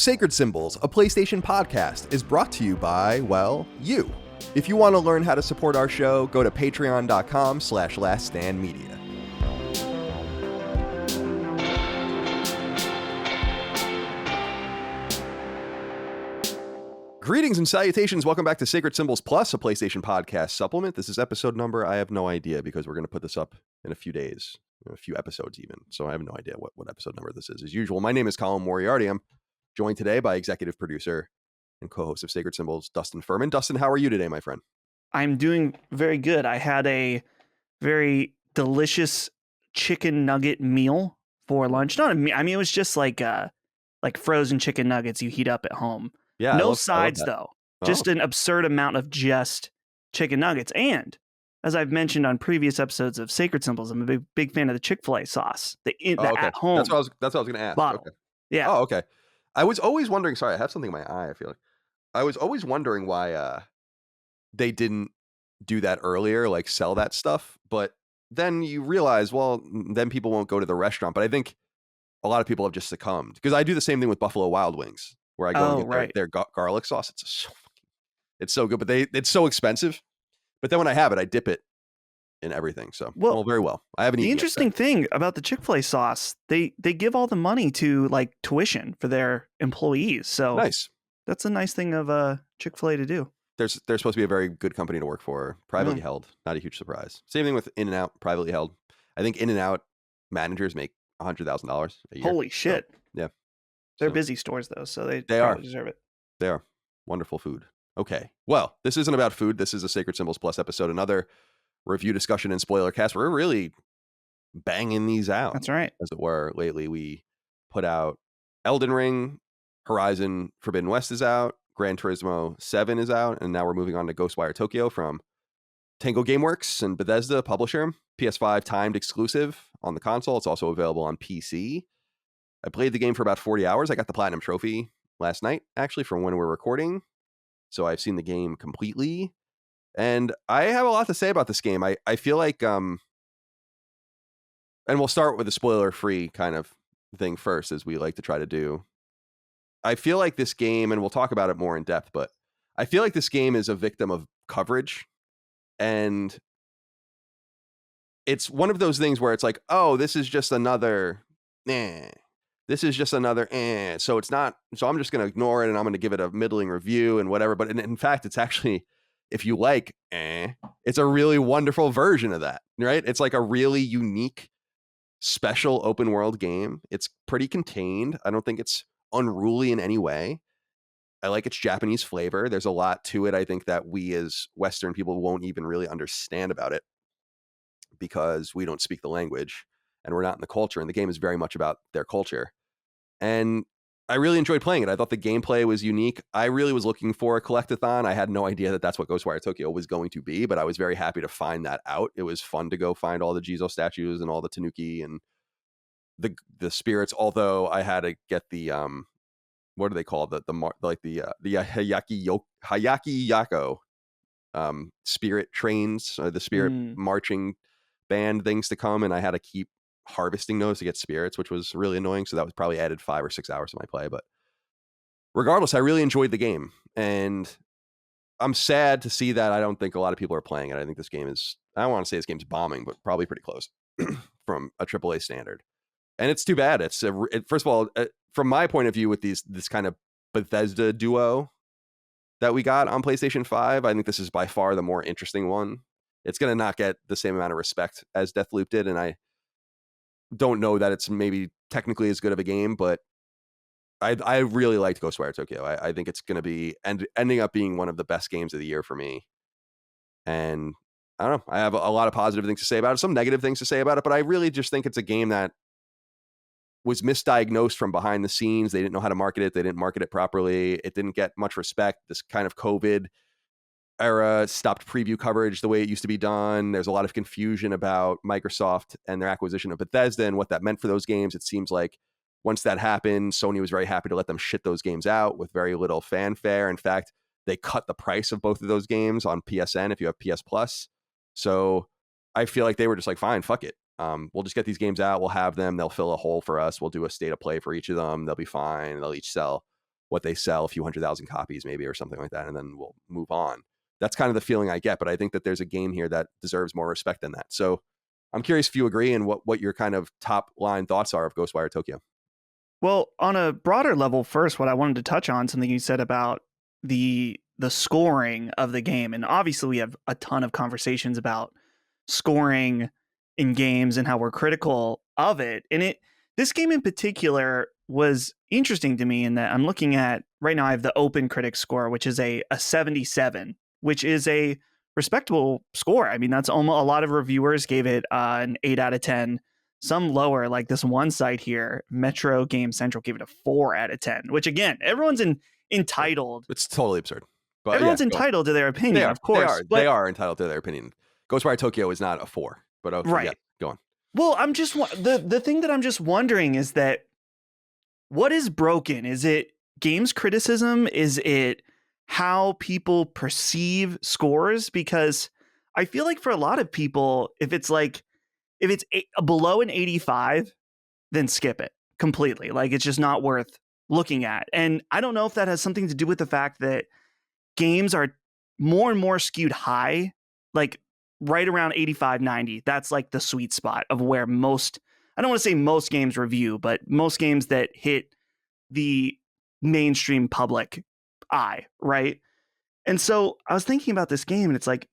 Sacred Symbols, a PlayStation podcast, is brought to you by, well, you. If you want to learn how to support our show, go to patreon.com/laststandmedia. Greetings and salutations. Welcome back to Sacred Symbols Plus, a PlayStation podcast supplement. This is episode number, I have no idea, because we're going to put this up in a few days, a few episodes even. So I have no idea what episode number this is. As usual, my name is Colin Moriarty. I'm joined today by executive producer and co-host of Sacred Symbols, Dustin Furman. Dustin, how are you today, my friend? I'm doing very good. I had a very delicious chicken nugget meal for lunch. It was just like frozen chicken nuggets you heat up at home. Yeah, no sides though. Just an absurd amount of just chicken nuggets. And as I've mentioned on previous episodes of Sacred Symbols, I'm a big fan of the Chick-fil-A sauce. The at home. That's what I was going to ask. Bottle. Okay. Yeah. Oh, okay. I was always wondering. Sorry, I have something in my eye. I feel like I was always wondering why they didn't do that earlier, like sell that stuff. But then you realize, well, then people won't go to the restaurant. But I think a lot of people have just succumbed, because I do the same thing with Buffalo Wild Wings, where I go and get their garlic sauce. It's so good, but it's so expensive. But then when I have it, I dip it in everything. So very well. I haven't eaten. The interesting thing about the Chick-fil-A sauce, they give all the money to like tuition for their employees. So nice. That's a nice thing of Chick-fil-A to do. They're supposed to be a very good company to work for. Privately held, not a huge surprise. Same thing with In-N-Out, privately held. I think In-N-Out managers make $100,000 a year. Holy shit! So, yeah, they're busy stores though, so they deserve it. They are wonderful food. Okay, well, this isn't about food. This is a Sacred Symbols Plus episode, another review discussion and spoiler cast. We're really banging these out. That's right. As it were, lately we put out Elden Ring, Horizon Forbidden West is out, Gran Turismo 7 is out, and now we're moving on to Ghostwire Tokyo from Tango Gameworks and Bethesda, publisher. PS5 timed exclusive on the console. It's also available on PC. I played the game for about 40 hours. I got the Platinum Trophy last night, actually, from when we're recording. So I've seen the game completely. And I have a lot to say about this game. I feel like, and we'll start with a spoiler-free kind of thing first, as we like to try to do. I feel like this game, and we'll talk about it more in depth, but I feel like this game is a victim of coverage. And it's one of those things where it's like, oh, this is just another, this is just another, so it's not, so I'm just going to ignore it and I'm going to give it a middling review and whatever. But in fact, it's actually, if you like, it's a really wonderful version of that, right? It's like a really unique, special open world game. It's pretty contained. I don't think it's unruly in any way. I like its Japanese flavor. There's a lot to it, I think, that we as Western people won't even really understand about it, because we don't speak the language and we're not in the culture. And the game is very much about their culture. And I really enjoyed playing it. I thought the gameplay was unique. I really was looking for a collectathon. I had no idea that that's what Ghostwire Tokyo was going to be, but I was very happy to find that out. It was fun to go find all the Jizo statues and all the Tanuki and the spirits. Although I had to get the what do they call the Hayaki Yako spirit trains, the spirit marching band things to come, and I had to keep harvesting those to get spirits, which was really annoying. So that was probably added 5 or 6 hours to my play. But regardless, I really enjoyed the game, and I'm sad to see that I don't think a lot of people are playing it. I think this game is, I don't want to say this game's bombing, but probably pretty close from a AAA standard. And it's too bad. It's first of all, from my point of view, with this kind of Bethesda duo that we got on PlayStation 5, I think this is by far the more interesting one. It's going to not get the same amount of respect as Deathloop did, and I don't know that it's maybe technically as good of a game, but I really liked Ghostwire Tokyo. I think it's going to be ending up being one of the best games of the year for me. And I don't know, I have a lot of positive things to say about it, some negative things to say about it, but I really just think it's a game that was misdiagnosed from behind the scenes. They didn't know how to market it. They didn't market it properly. It didn't get much respect. This kind of COVID era stopped preview coverage the way it used to be done. There's a lot of confusion about Microsoft and their acquisition of Bethesda and what that meant for those games. It seems like once that happened, Sony was very happy to let them shit those games out with very little fanfare. In fact, they cut the price of both of those games on PSN if you have PS Plus. So I feel like they were just like, fine, fuck it. We'll just get these games out. We'll have them. They'll fill a hole for us. We'll do a state of play for each of them. They'll be fine. They'll each sell what they sell, a few 100,000 copies maybe or something like that, and then we'll move on. That's kind of the feeling I get, but I think that there's a game here that deserves more respect than that. So I'm curious if you agree and what your kind of top line thoughts are of Ghostwire Tokyo. Well, on a broader level, first, what I wanted to touch on, something you said about the scoring of the game, and obviously we have a ton of conversations about scoring in games and how we're critical of it. And this game in particular was interesting to me in that I'm looking at right now. I have the Open Critic score, which is a 77, which is a respectable score. I mean, that's almost a lot of reviewers gave it an 8 out of 10. Some lower, like this one site here, Metro Game Central, gave it a 4 out of 10, which again, everyone's entitled. It's totally absurd. But everyone's entitled to their opinion, of course. They are entitled to their opinion. Ghostwire Tokyo is not a 4, but okay, right. Yeah, go on. Well, I'm just the thing that I'm just wondering is that what is broken? Is it games criticism? Is it how people perceive scores? Because I feel like for a lot of people, if it's below an 85, then skip it completely. Like it's just not worth looking at. And I don't know if that has something to do with the fact that games are more and more skewed high, like right around 85, 90. That's like the sweet spot of where most, I don't want to say most games review, but most games that hit the mainstream public eye, right? And so I was thinking about this game and it's like,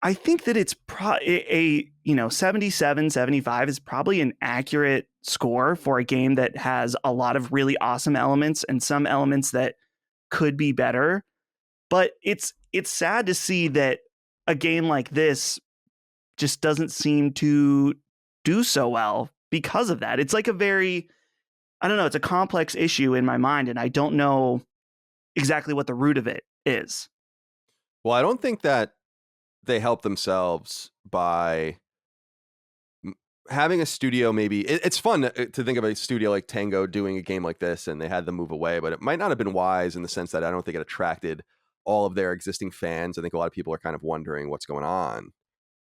I think that it's 77, 75 is probably an accurate score for a game that has a lot of really awesome elements and some elements that could be better. But it's sad to see that a game like this just doesn't seem to do so well because of that. It's like it's a complex issue in my mind, and I don't know exactly what the root of it is. Well, I don't think that they help themselves by having a studio. Maybe it's fun to think of a studio like Tango doing a game like this, and they had them move away, but it might not have been wise in the sense that I don't think it attracted all of their existing fans. I think a lot of people are kind of wondering what's going on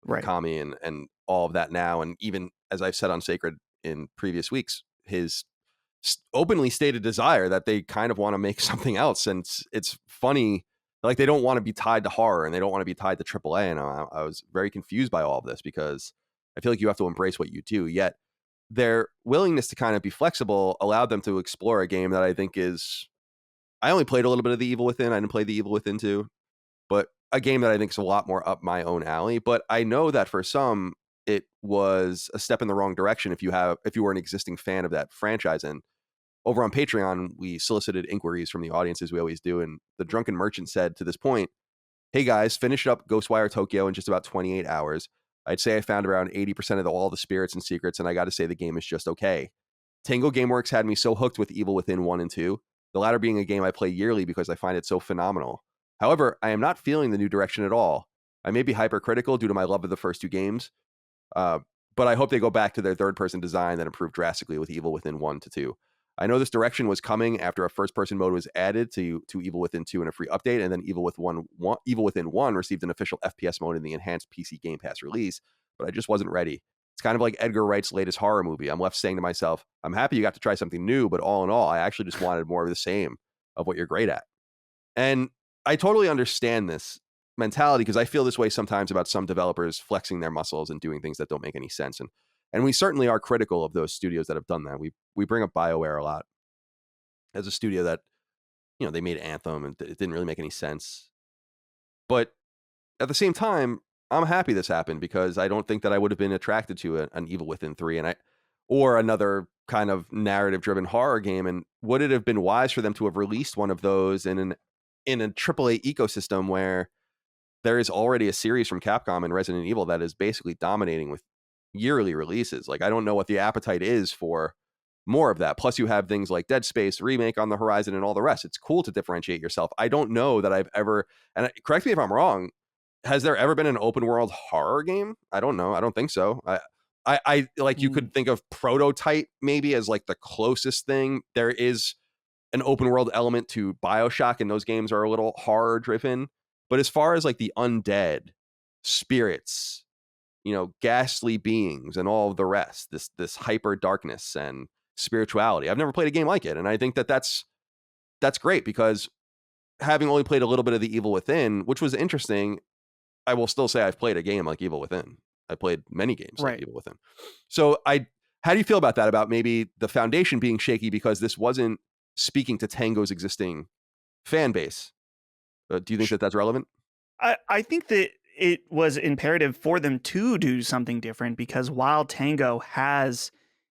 with Mikami and all of that now. And even as I've said on Sacred in previous weeks, his openly stated desire that they kind of want to make something else. And it's funny. Like they don't want to be tied to horror and they don't want to be tied to AAA. And I was very confused by all of this because I feel like you have to embrace what you do. Yet their willingness to kind of be flexible allowed them to explore a game that I think is, I only played a little bit of The Evil Within. I didn't play The Evil Within 2, but a game that I think is a lot more up my own alley. But I know that for some, it was a step in the wrong direction if you were an existing fan of that franchise. And over on Patreon, we solicited inquiries from the audience as we always do. And the Drunken Merchant said to this point, "Hey guys, finished up Ghostwire Tokyo in just about 28 hours. I'd say I found around 80% of all the spirits and secrets, and I got to say the game is just okay. Tango Gameworks had me so hooked with Evil Within 1 and 2, the latter being a game I play yearly because I find it so phenomenal. However, I am not feeling the new direction at all. I may be hypercritical due to my love of the first two games, but I hope they go back to their third-person design that improved drastically with Evil Within 1 to 2. I know this direction was coming after a first-person mode was added to Evil Within 2 in a free update, and then Evil Within 1 received an official FPS mode in the enhanced PC Game Pass release, but I just wasn't ready. It's kind of like Edgar Wright's latest horror movie. I'm left saying to myself, I'm happy you got to try something new, but all in all, I actually just wanted more of the same of what you're great at." And I totally understand this mentality because I feel this way sometimes about some developers flexing their muscles and doing things that don't make any sense. And we certainly are critical of those studios that have done that. We bring up BioWare a lot as a studio that, they made Anthem and it didn't really make any sense. But at the same time, I'm happy this happened because I don't think that I would have been attracted to an Evil Within 3 or another kind of narrative-driven horror game. And would it have been wise for them to have released one of those in a AAA ecosystem where there is already a series from Capcom and Resident Evil that is basically dominating with yearly releases? Like, I don't know what the appetite is for more of that. Plus, you have things like Dead Space remake on the horizon and all the rest. It's cool to differentiate yourself. I don't know that I've ever, and correct me if I'm wrong, has there ever been an open world horror game? I don't know. I don't think so. I like, you could think of Prototype maybe as like the closest thing. There is an open world element to BioShock, and those games are a little horror driven. But as far as like the undead spirits, ghastly beings and all of the rest, this hyper darkness and spirituality, I've never played a game like it. And I think that that's that's great because having only played a little bit of the Evil Within, which was interesting, I will still say I've played a game like Evil Within. I played many games like Right. Evil Within. So how do you feel about that? About maybe the foundation being shaky because this wasn't speaking to Tango's existing fan base? Do you think that that's relevant? I think that it was imperative for them to do something different because while Tango has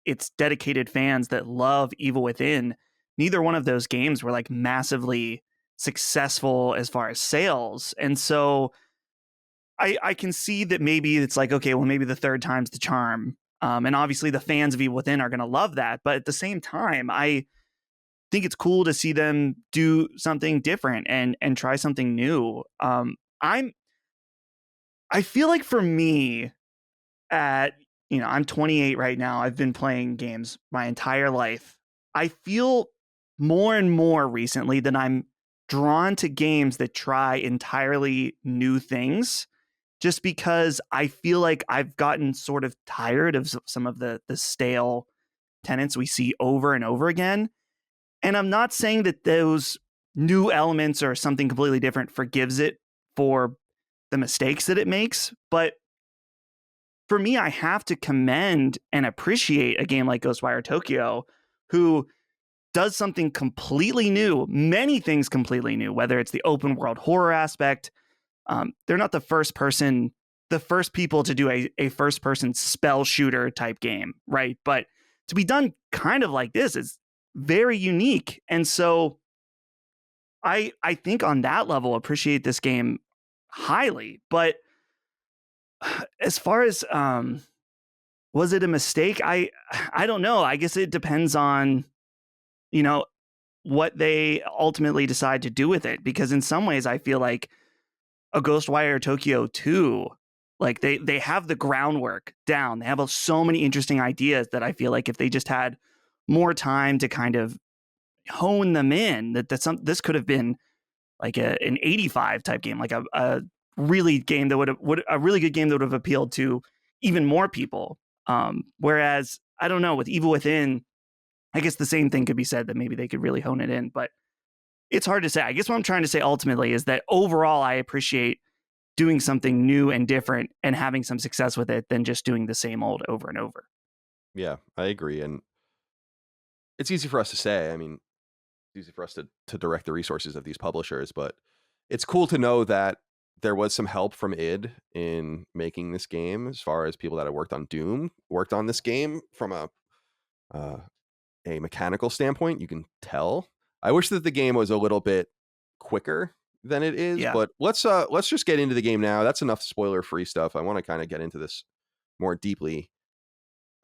its dedicated fans that love Evil Within, neither one of those games were like massively successful as far as sales. And so I can see that maybe it's like, okay, well, maybe the third time's the charm. And obviously the fans of Evil Within are going to love that. But at the same time, I think it's cool to see them do something different and try something new. I feel like for me, at I'm 28 right now. I've been playing games my entire life. I feel more and more recently that I'm drawn to games that try entirely new things just because I feel like I've gotten sort of tired of some of the stale tenets we see over and over again. And I'm not saying that those new elements or something completely different forgives it for the mistakes that it makes, but for me, I have to commend and appreciate a game like Ghostwire Tokyo, who does something completely new, many things completely new, whether it's the open world horror aspect. They're not the first people to do a first person spell shooter type game, right? But to be done kind of like this is very unique. And so I think on that level, appreciate this game highly. But as far as was it a mistake? I don't know. I guess it depends on, you know, what they ultimately decide to do with it. Because in some ways, I feel like a Ghostwire Tokyo 2, like they have the groundwork down. They have so many interesting ideas that I feel like if they just had more time to kind of hone them in, this could have been like an 85 type game, like a really game that would a really good game that would have appealed to even more people. Whereas I don't know, with Evil Within, I guess the same thing could be said, that maybe they could really hone it in, but it's hard to say. I guess what I'm trying to say ultimately is that overall I appreciate doing something new and different and having some success with it than just doing the same old over and over. Yeah, I agree. And it's easy for us to say. I mean, it's easy for us to direct the resources of these publishers, but it's cool to know that there was some help from id in making this game, as far as people that have worked on Doom worked on this game from uh, a mechanical standpoint. You can tell. I wish that the game was a little bit quicker than it is, Yeah. but let's just get into the game now. That's enough spoiler free stuff. I want to kind of get into this more deeply.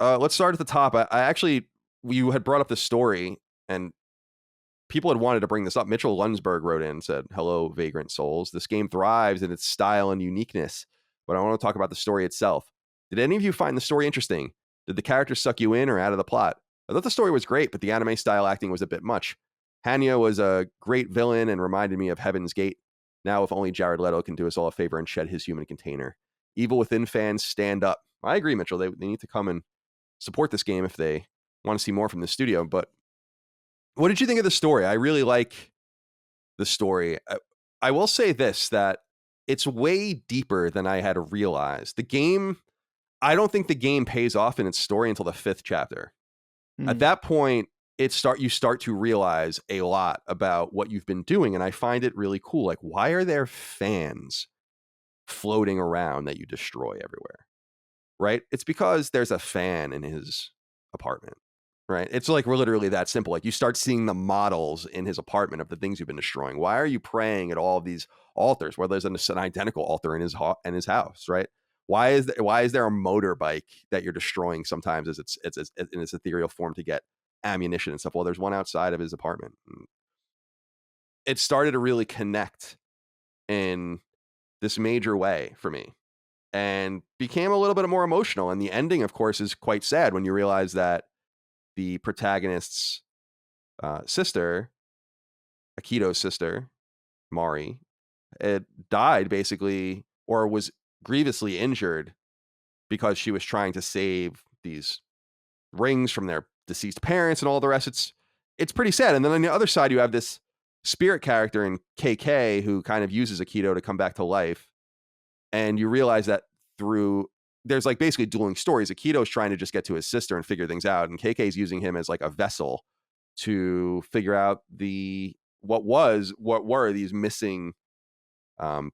Let's start at the top. I actually, you had brought up the story, and people had wanted to bring this up. Mitchell Lunsberg wrote in and said, "Hello, Vagrant Souls. This game thrives in its style and uniqueness, but I want to talk about the story itself. Did any of you find the story interesting? Did the characters suck you in or out of the plot? I thought the story was great, but the anime style acting was a bit much. Hanya was a great villain and reminded me of Heaven's Gate. Now, if only Jared Leto can do us all a favor and shed his human container. Evil Within fans, stand up." I agree, Mitchell. They need to come and support this game if they want to see more from the studio. But what did you think of the story? I really like the story. I will say this, that it's way deeper than I had realized. The game, I don't think the game pays off in its story until the 5th chapter. At that point, you start to realize a lot about what you've been doing, and I find it really cool. Like, why are there fans floating around that you destroy everywhere? Right? It's because there's a fan in his apartment. Right? It's like, we're literally that simple. Like, you start seeing the models in his apartment of the things you've been destroying. Why are you praying at all of these altars? Well, there's an identical altar in his house, right? Why is there a motorbike that you're destroying sometimes as it's in its ethereal form to get ammunition and stuff? Well, there's one outside of his apartment. It started to really connect in this major way for me, and became a little bit more emotional. And the ending, of course, is quite sad when you realize that the protagonist's sister, Akito's sister, Mari, it died basically, or was grievously injured because she was trying to save these rings from their deceased parents and all the rest. It's pretty sad. And then on the other side, you have this spirit character in KK who kind of uses Aikido to come back to life. And you realize that through there's like basically dueling stories. Akito's trying to just get to his sister and figure things out, and KK's using him as like a vessel to figure out what were these missing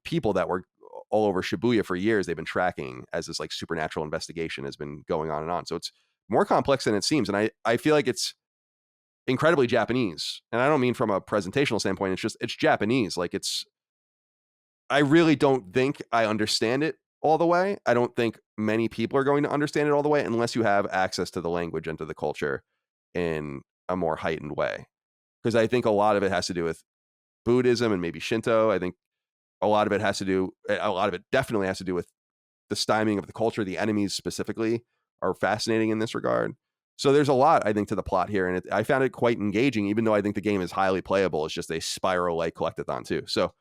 people that were all over Shibuya for years. They've been tracking as this like supernatural investigation has been going on and on. So it's more complex than it seems, and I feel like it's incredibly Japanese. And I don't mean from a presentational standpoint. It's Japanese. Like I really don't think I understand it all the way. I don't think many people are going to understand it all the way unless you have access to the language and to the culture in a more heightened way. Because I think a lot of it has to do with Buddhism and maybe Shinto. I think a lot of it definitely has to do with the stymieing of the culture. The enemies specifically are fascinating in this regard. So there's a lot, I think, to the plot here. And I found it quite engaging, even though I think the game is highly playable. It's just a spiral-like collectathon too. So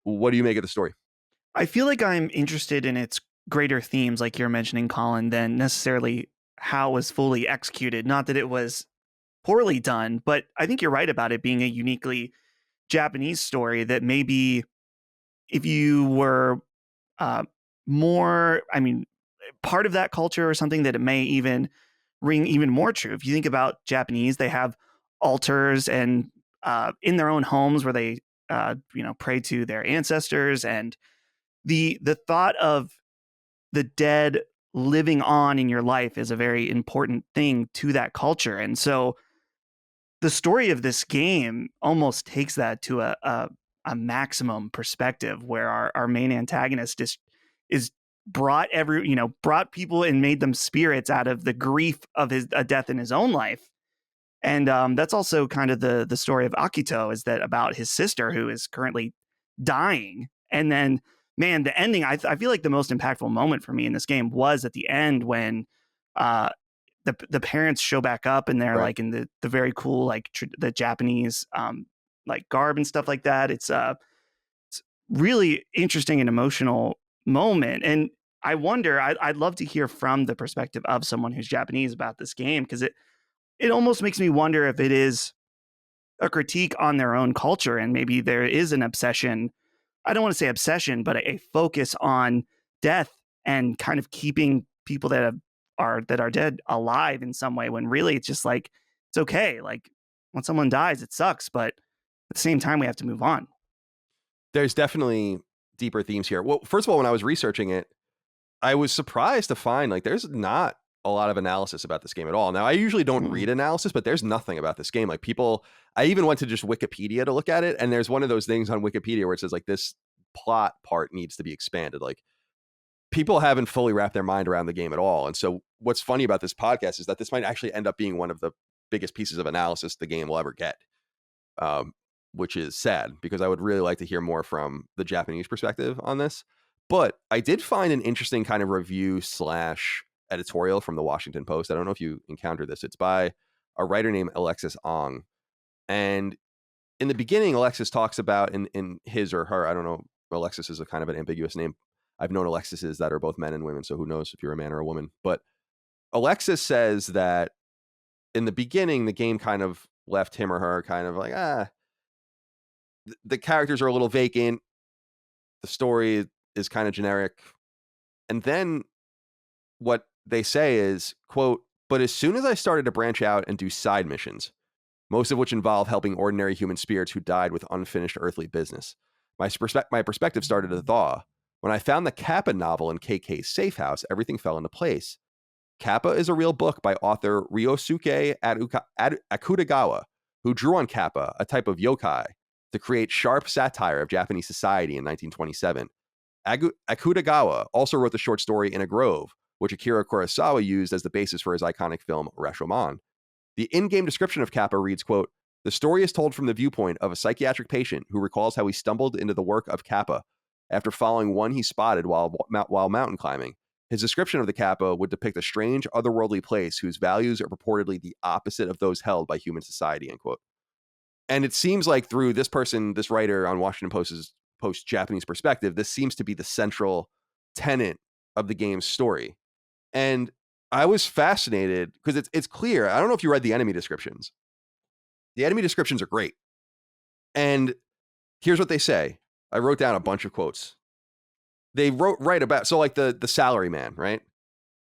what do you make of the story? I feel like I'm interested in its greater themes, like you're mentioning, Colin, than necessarily how it was fully executed. Not that it was poorly done, but I think you're right about it being a uniquely Japanese story that maybe if you were more, I mean, part of that culture or something, that it may even ring even more true. If you think about Japanese, they have altars and in their own homes where they pray to their ancestors, and the thought of the dead living on in your life is a very important thing to that culture. And so the story of this game almost takes that to a maximum perspective, where our main antagonist is brought people and made them spirits out of the grief of a death in his own life. And that's also kind of the story of Akito, is that about his sister who is currently dying. And then, man, the ending, I feel like the most impactful moment for me in this game was at the end when the parents show back up and they're Right. like in the very cool, like the Japanese like garb and stuff like that. It's really interesting and emotional moment. And I wonder, I'd love to hear from the perspective of someone who's Japanese about this game, because it almost makes me wonder if it is a critique on their own culture, and maybe there is an obsession. I don't want to say obsession, but a focus on death and kind of keeping people that are dead alive in some way, when really it's just like, it's okay. Like when someone dies, it sucks, but at the same time, we have to move on. There's definitely deeper themes here. Well, first of all, when I was researching it, I was surprised to find like there's not a lot of analysis about this game at all. Now, I usually don't read analysis, but there's nothing about this game. Like I even went to just Wikipedia to look at it, and there's one of those things on Wikipedia where it says like this plot part needs to be expanded. Like people haven't fully wrapped their mind around the game at all. And so what's funny about this podcast is that this might actually end up being one of the biggest pieces of analysis the game will ever get, which is sad because I would really like to hear more from the Japanese perspective on this. But I did find an interesting kind of review / editorial from the Washington Post. I don't know if you encountered this. It's by a writer named Alexis Ong. And in the beginning, Alexis talks about in his or her, I don't know, Alexis is a kind of an ambiguous name. I've known Alexises that are both men and women, so who knows if you're a man or a woman. But Alexis says that in the beginning, the game kind of left him or her kind of like, the characters are a little vacant. The story is kind of generic. And then what they say is, quote, but as soon as I started to branch out and do side missions, most of which involve helping ordinary human spirits who died with unfinished earthly business, my perspective started to thaw. When I found the Kappa novel in KK's safe house, everything fell into place. Kappa is a real book by author Ryosuke Akutagawa, who drew on Kappa, a type of yokai, to create sharp satire of Japanese society in 1927. Akutagawa also wrote the short story In a Grove, which Akira Kurosawa used as the basis for his iconic film Rashomon. The in-game description of Kappa reads, quote, the story is told from the viewpoint of a psychiatric patient who recalls how he stumbled into the work of Kappa after following one he spotted while mountain climbing. His description of the Kappa would depict a strange, otherworldly place whose values are purportedly the opposite of those held by human society, end quote. And it seems like through this writer on Washington Post's Japanese perspective, this seems to be the central tenet of the game's story. And I was fascinated because it's clear. I don't know if you read the enemy descriptions. The enemy descriptions are great. And here's what they say. I wrote down a bunch of quotes. They wrote right about, so like the salary man, right?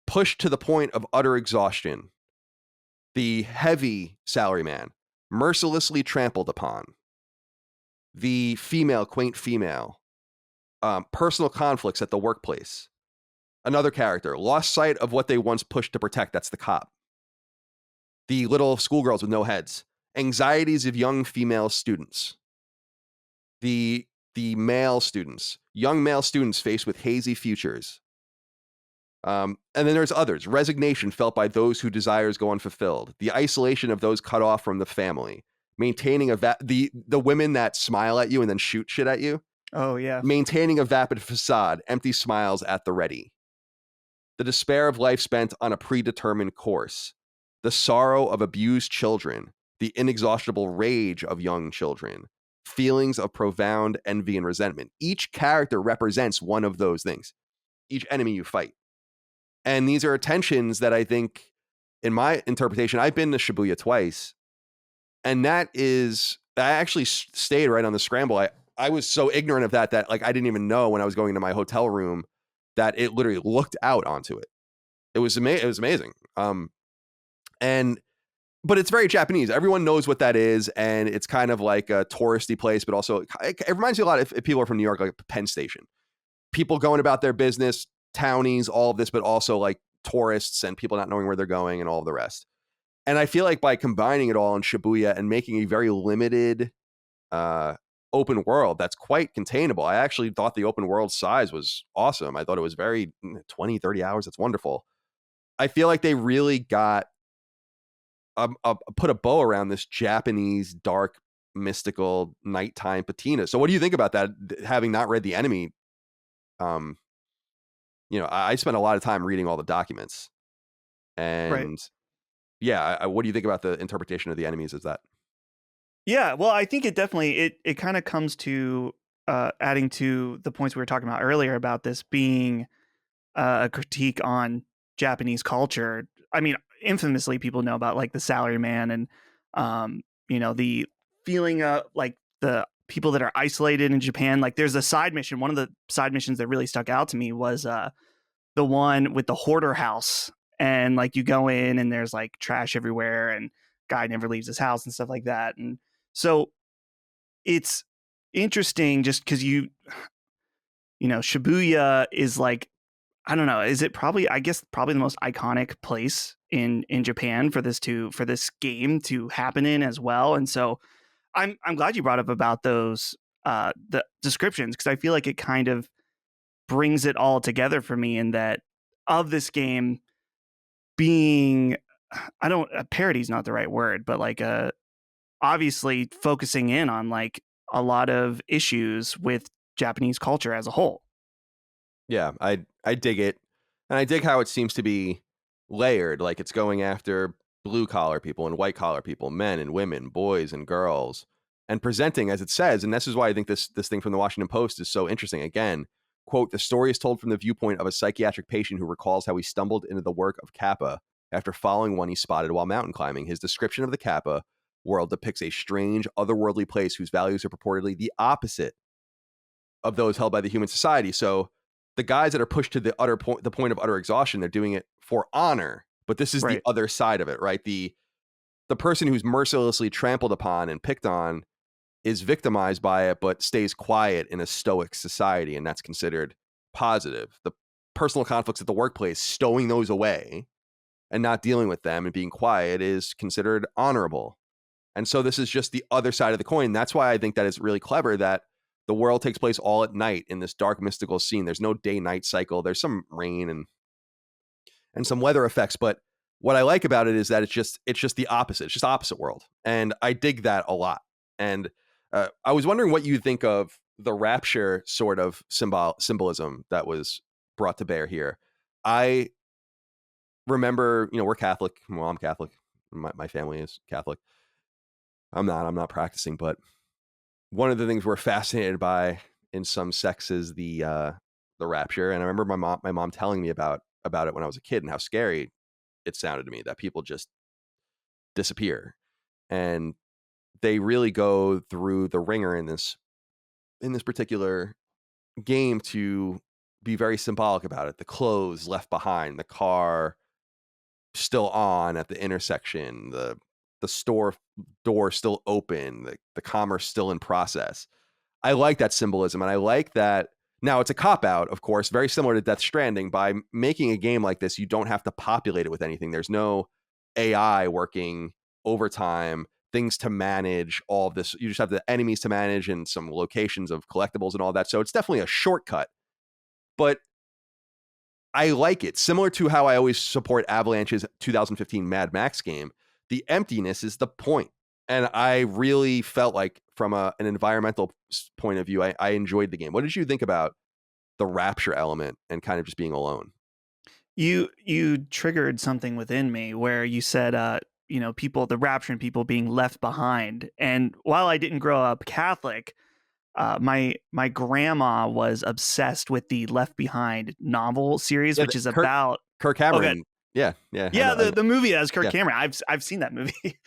Pushed to the point of utter exhaustion. The heavy salary man, mercilessly trampled upon. The female, quaint female, personal conflicts at the workplace. Another character, lost sight of what they once pushed to protect. That's the cop. The little schoolgirls with no heads. Anxieties of young female students. The male students, young male students faced with hazy futures. And then there's others. Resignation felt by those whose desires go unfulfilled. The isolation of those cut off from the family. Maintaining the women that smile at you and then shoot shit at you. Oh, yeah. Maintaining a vapid facade, empty smiles at the ready. The despair of life spent on a predetermined course. The sorrow of abused children. The inexhaustible rage of young children. Feelings of profound envy and resentment. Each character represents one of those things. Each enemy you fight. And these are tensions that I think, in my interpretation, I've been to Shibuya twice. And that is, I actually stayed right on the scramble. I was so ignorant of that like I didn't even know when I was going into my hotel room that it literally looked out onto it. It was amazing. But it's very Japanese. Everyone knows what that is, and it's kind of like a touristy place, but also it reminds me a lot if people are from New York, like Penn Station. People going about their business, townies, all of this, but also like tourists and people not knowing where they're going and all of the rest. And I feel like by combining it all in Shibuya and making a very limited open world that's quite containable. I actually thought the open world size was awesome. I thought it was very 20, 30 hours. That's wonderful. I feel like they really got put a bow around this Japanese dark mystical nighttime patina. So what do you think about that, having not read The Enemy? I spent a lot of time reading all the documents, and Right. yeah, what do you think about the interpretation of The Enemies as that? Yeah, well, I think it definitely it kind of comes to adding to the points we were talking about earlier about this being a critique on Japanese culture. I mean, infamously, people know about like the salaryman and the feeling of like the people that are isolated in Japan. Like, there's a side mission. One of the side missions that really stuck out to me was the one with the hoarder house, and like you go in and there's like trash everywhere, and guy never leaves his house and stuff like that. And so it's interesting just because Shibuya is like, I don't know, is it probably, I guess, probably the most iconic place in Japan for this game to happen in as well. And so I'm glad you brought up about those the descriptions, because I feel like it kind of brings it all together for me in that of this game being, parody is not the right word, but like obviously focusing in on like a lot of issues with Japanese culture as a whole. Yeah, I dig it. And I dig how it seems to be layered, like it's going after blue collar people and white collar people, men and women, boys and girls, and presenting as it says. And this is why I think this thing from the Washington Post is so interesting. Again, quote, the story is told from the viewpoint of a psychiatric patient who recalls how he stumbled into the work of Kappa after following one he spotted while mountain climbing. His description of the Kappa world depicts a strange, otherworldly place whose values are purportedly the opposite of those held by the human society. So the guys that are pushed to the point of utter exhaustion, they're doing it for honor. But this is the Right. other side of it, right? The person who's mercilessly trampled upon and picked on is victimized by it, but stays quiet in a stoic society, and that's considered positive. The personal conflicts at the workplace, stowing those away and not dealing with them and being quiet is considered honorable. And so this is just the other side of the coin. That's why I think that it's really clever that the world takes place all at night in this dark mystical scene. There's no day-night cycle. There's some rain and some weather effects, but what I like about it is that it's just the opposite. It's just opposite world, and I dig that a lot. And I was wondering what you think of the rapture sort of symbolism that was brought to bear here. I remember, we're Catholic. Well, I'm Catholic. My family is Catholic. I'm not practicing, but one of the things we're fascinated by in some sects is the rapture. And I remember my mom telling me about it when I was a kid and how scary it sounded to me that people just disappear. And they really go through the ringer in this particular game to be very symbolic about it. The clothes left behind, the car still on at the intersection, the store door still open, the commerce still in process. I like that symbolism, and I like that. Now, it's a cop out, of course, very similar to Death Stranding. By making a game like this, you don't have to populate it with anything. There's no AI working overtime, things to manage, all of this. You just have the enemies to manage and some locations of collectibles and all that. So it's definitely a shortcut, but I like it. Similar to how I always support Avalanche's 2015 Mad Max game, the emptiness is the point. And I really felt like, from an environmental point of view, I enjoyed the game. What did you think about the rapture element and kind of just being alone? You triggered something within me where you said, people, the rapture and people being left behind. And while I didn't grow up Catholic, my grandma was obsessed with the Left Behind novel series, Yeah, which is about Kirk Cameron. Yeah, yeah, yeah, the movie has Kirk Yeah. Cameron. I've seen that movie.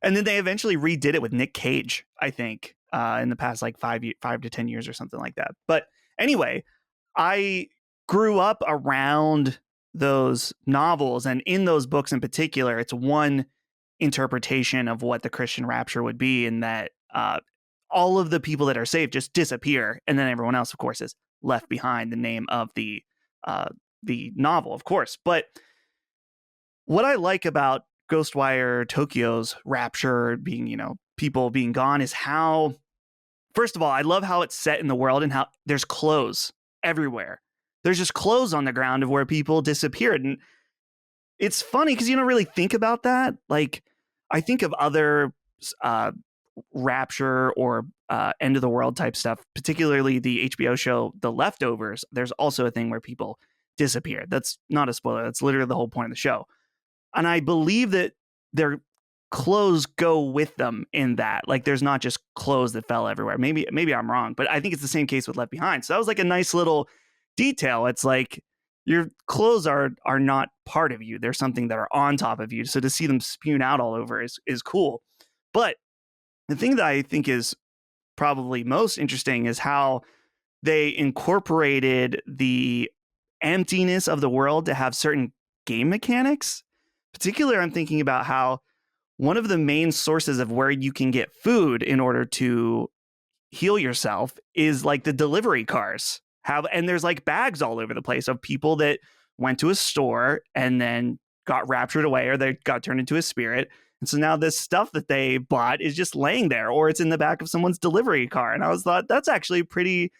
And then they eventually redid it with Nick Cage, I think, in the past like 5 to 10 years or something like that. But anyway, I grew up around those novels, and in those books in particular, it's one interpretation of what the Christian rapture would be, in that all of the people that are saved just disappear, and then everyone else, of course, is left behind. The name of the novel, of course. But what I like about Ghostwire Tokyo's rapture being, people being gone, is how, first of all, I love how it's set in the world and how there's clothes everywhere. There's just clothes on the ground of where people disappeared. And it's funny because you don't really think about that. Like, I think of other rapture or end of the world type stuff, particularly the HBO show The Leftovers. There's also a thing where people disappear. That's not a spoiler. That's literally the whole point of the show. And I believe that their clothes go with them in that. Like, there's not just clothes that fell everywhere. Maybe I'm wrong, but I think it's the same case with Left Behind. So that was like a nice little detail. It's like your clothes are not part of you. They're something that are on top of you. So to see them spewed out all over is cool. But the thing that I think is probably most interesting is how they incorporated the emptiness of the world to have certain game mechanics. Particularly, I'm thinking about how one of the main sources of where you can get food in order to heal yourself is like the delivery cars and there's like bags all over the place of people that went to a store and then got raptured away, or they got turned into a spirit. And so now this stuff that they bought is just laying there, or it's in the back of someone's delivery car. And I thought that's actually a pretty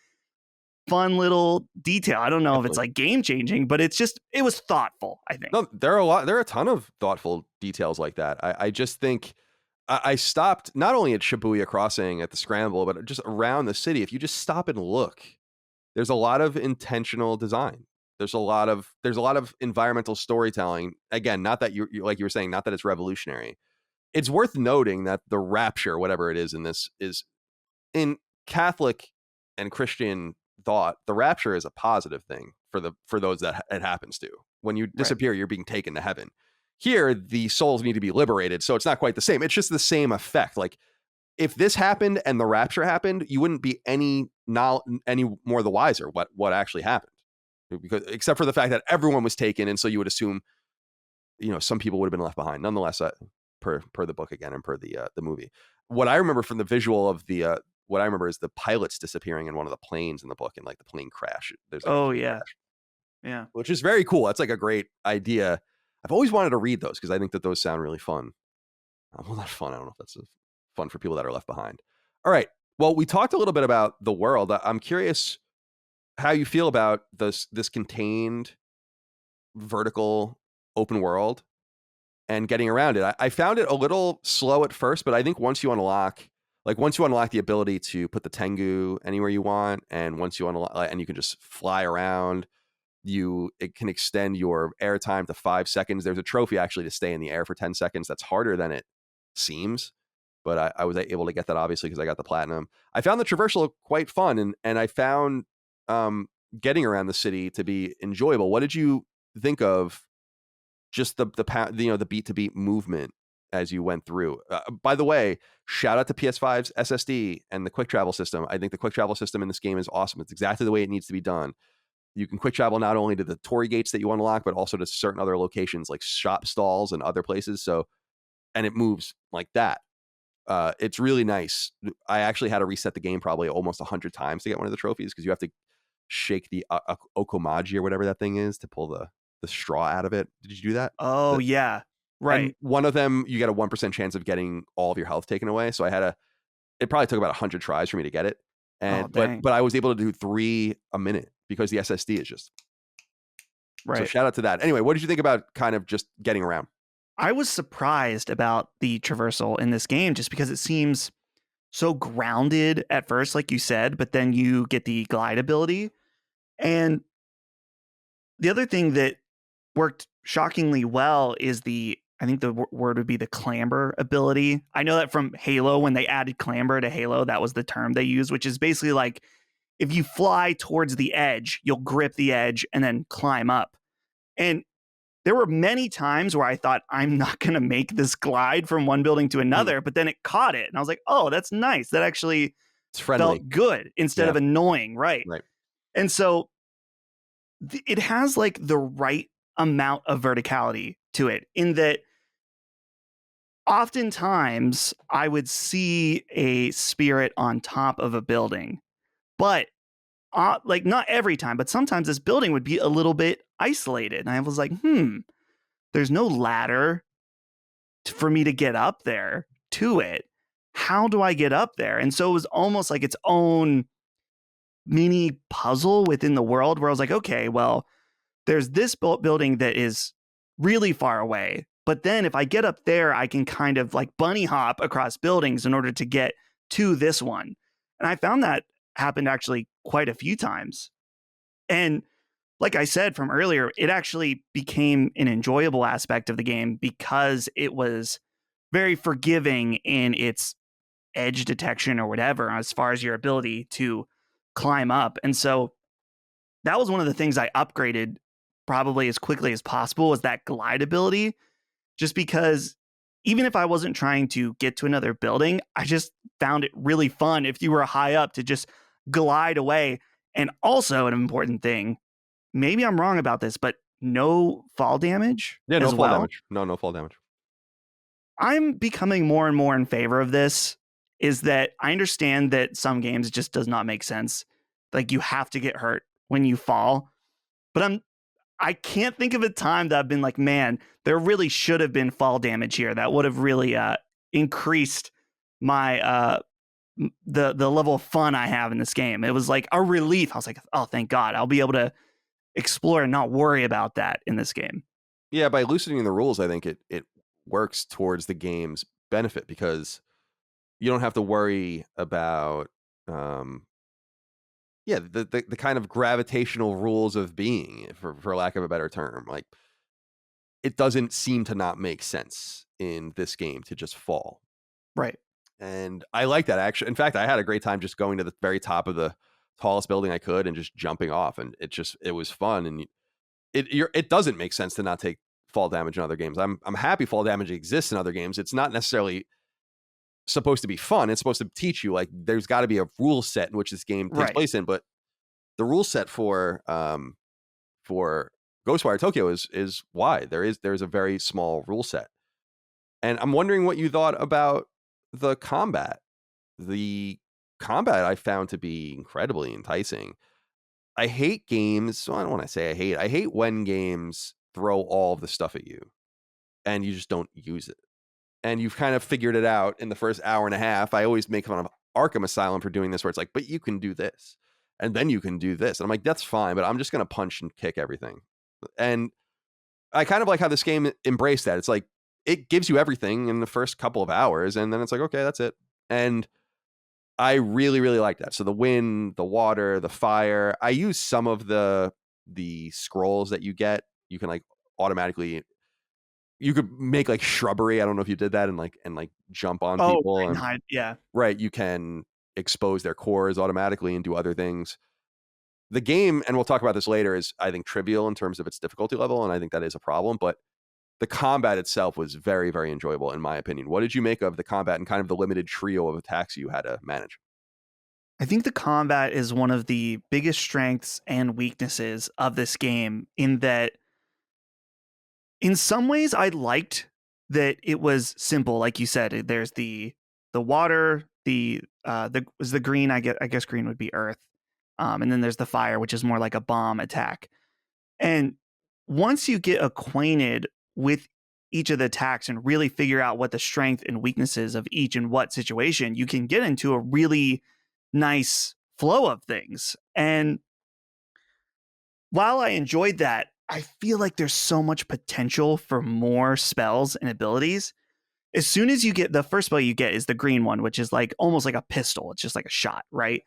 fun little detail. I don't know if it's like game changing, but it was thoughtful, I think. No, there are a ton of thoughtful details like that. I just think I stopped not only at Shibuya Crossing at the Scramble, but just around the city. If you just stop and look, there's a lot of intentional design. There's a lot of environmental storytelling. Again, not that you like you were saying, not that it's revolutionary. It's worth noting that the rapture, whatever it is in this, is in Catholic and Christian thought, the rapture is a positive thing for those that it happens to. When you disappear, you're being taken to heaven. Here, the souls need to be liberated, so it's not quite the same. It's just the same effect. Like, if this happened and the rapture happened, you wouldn't be any more the wiser what actually happened, because except for the fact that everyone was taken, and so you would assume, some people would have been left behind. Nonetheless, per the book again and per the movie, what I remember from the visual of what I remember is the pilots disappearing in one of the planes in the book, and like the plane crash. There's like a plane crash, yeah, which is very cool. That's like a great idea. I've always wanted to read those because I think that those sound really fun. Well, not fun. I don't know if that's fun for people that are left behind. All right. Well, we talked a little bit about the world. I'm curious how you feel about this contained vertical open world and getting around it. I found it a little slow at first, but I think once you unlock the ability to put the Tengu anywhere you want, and once you unlock, and you can just fly around, it can extend your air time to 5 seconds. There's a trophy actually to stay in the air for 10 seconds. That's harder than it seems, but I was able to get that obviously because I got the platinum. I found the traversal quite fun, and I found getting around the city to be enjoyable. What did you think of just the beat to beat movement as you went through. By the way, shout out to PS5's SSD and the quick travel system. I think the quick travel system in this game is awesome. It's exactly the way it needs to be done. You can quick travel not only to the Torii gates that you unlock, but also to certain other locations like shop stalls and other places. So, and it moves like that. It's really nice. I actually had to reset the game probably almost 100 times to get one of the trophies because you have to shake the okomaji or whatever that thing is to pull the straw out of it. Did you do that? Oh, yeah. Right. And one of them, you get a 1% chance of getting all of your health taken away. So it probably took about 100 tries for me to get it. And but I was able to do 3 a minute because the SSD is just right. So shout out to that. Anyway, what did you think about kind of just getting around? I was surprised about the traversal in this game just because it seems so grounded at first, like you said, but then you get the glide ability. And the other thing that worked shockingly well is I think the word would be the clamber ability. I know that from Halo, when they added clamber to Halo, that was the term they used, which is basically like if you fly towards the edge, you'll grip the edge and then climb up. And there were many times where I thought, I'm not going to make this glide from one building to another, but then it caught it. And I was like, oh, that's nice. That actually felt good instead of annoying. Right. And so it has like the right amount of verticality to it in that oftentimes I would see a spirit on top of a building, but like not every time, but sometimes this building would be a little bit isolated. And I was like, there's no ladder for me to get up there to it. How do I get up there? And so it was almost like its own mini puzzle within the world where I was like, okay, well, there's this building that is really far away. But then if I get up there, I can kind of like bunny hop across buildings in order to get to this one. And I found that happened actually quite a few times. And like I said from earlier, it actually became an enjoyable aspect of the game because it was very forgiving in its edge detection or whatever, as far as your ability to climb up. And so that was one of the things I upgraded probably as quickly as possible, was that glide ability, just because even if I wasn't trying to get to another building, I just found it really fun if you were high up to just glide away. And also an important thing, maybe I'm wrong about this, but no fall damage. Yeah, no fall damage. No fall damage. I'm becoming more and more in favor of this, is that I understand that some games just does not make sense. Like you have to get hurt when you fall. But I can't think of a time that I've been like, man, there really should have been fall damage here. That would have really increased my the level of fun I have in this game. It was like a relief. I was like, oh, thank God. I'll be able to explore and not worry about that in this game. Yeah, by loosening the rules, I think it works towards the game's benefit because you don't have to worry about the kind of gravitational rules of being, for lack of a better term. Like, it doesn't seem to not make sense in this game to just fall. Right. And I like that, actually. In fact, I had a great time just going to the very top of the tallest building I could and just jumping off, and it was fun. And it doesn't make sense to not take fall damage in other games. I'm happy fall damage exists in other games. It's not necessarily supposed to be fun. It's supposed to teach you, like, there's got to be a rule set in which this game takes place in. But the rule set for Ghostwire Tokyo is wide. There's a very small rule set. And I'm wondering what you thought about the combat. The combat I found to be incredibly enticing. I hate games. Well, I don't want to say I hate. I hate when games throw all of the stuff at you and you just don't use it. And you've kind of figured it out in the first hour and a half. I always make fun of Arkham Asylum for doing this, where it's like, but you can do this, and then you can do this. And I'm like, that's fine, but I'm just going to punch and kick everything. And I kind of like how this game embraced that. It's like, it gives you everything in the first couple of hours, and then it's like, okay, that's it. And I really, really like that. So the wind, the water, the fire. I use some of the scrolls that you get. You can like automatically. You could make like shrubbery. I don't know if you did that and like jump on people and hide. Yeah. Right. You can expose their cores automatically and do other things. The game, and we'll talk about this later, is I think trivial in terms of its difficulty level, and I think that is a problem. But the combat itself was very, very enjoyable in my opinion. What did you make of the combat and kind of the limited trio of attacks you had to manage? I think the combat is one of the biggest strengths and weaknesses of this game, in that in some ways I liked that it was simple. Like you said, there's the water, the was the green, I guess green would be earth. And then there's the fire, which is more like a bomb attack. And once you get acquainted with each of the attacks and really figure out what the strength and weaknesses of each in what situation, you can get into a really nice flow of things. And while I enjoyed that, I feel like there's so much potential for more spells and abilities. As soon as you get the first spell you get is the green one, which is like almost like a pistol. It's just like a shot, right?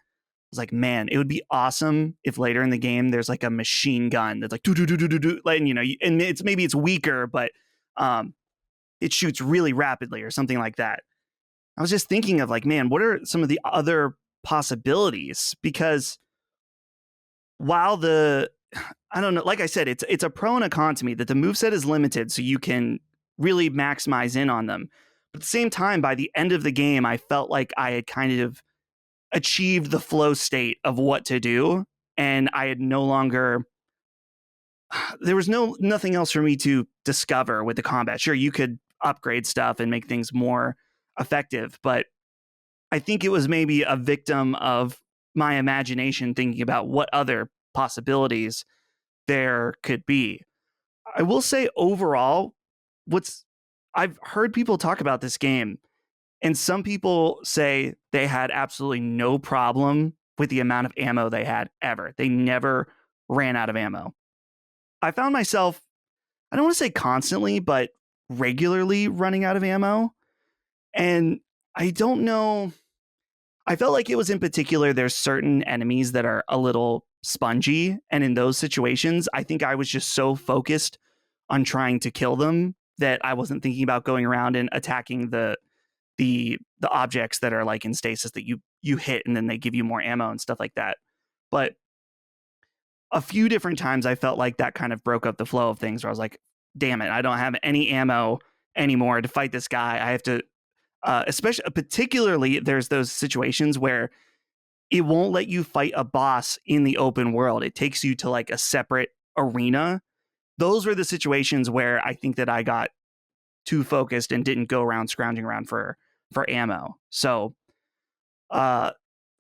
It's like, man, it would be awesome if later in the game there's like a machine gun that's like do do do do do do, like, you know, and it's maybe it's weaker, but it shoots really rapidly or something like that. I was just thinking of like, man, what are some of the other possibilities? Because while I don't know, like I said, it's a pro and a con to me that the moveset is limited, so you can really maximize in on them. But at the same time, by the end of the game, I felt like I had kind of achieved the flow state of what to do, and I had no longer there was nothing else for me to discover with the combat. Sure, you could upgrade stuff and make things more effective, but I think it was maybe a victim of my imagination thinking about what other possibilities there could be. I will say overall, what's I've heard people talk about this game, and some people say they had absolutely no problem with the amount of ammo they had ever. They never ran out of ammo. I found myself, I don't want to say constantly, but regularly running out of ammo. And I don't know. I felt like it was in particular, there's certain enemies that are a little spongy. And in those situations, I think I was just so focused on trying to kill them that I wasn't thinking about going around and attacking the objects that are like in stasis that you hit and then they give you more ammo and stuff like that. But a few different times I felt like that kind of broke up the flow of things where I was like, damn it, I don't have any ammo anymore to fight this guy. I have to especially particularly there's those situations where it won't let you fight a boss in the open world. It takes you to like a separate arena. Those were the situations where I think that I got too focused and didn't go around scrounging around for ammo. So I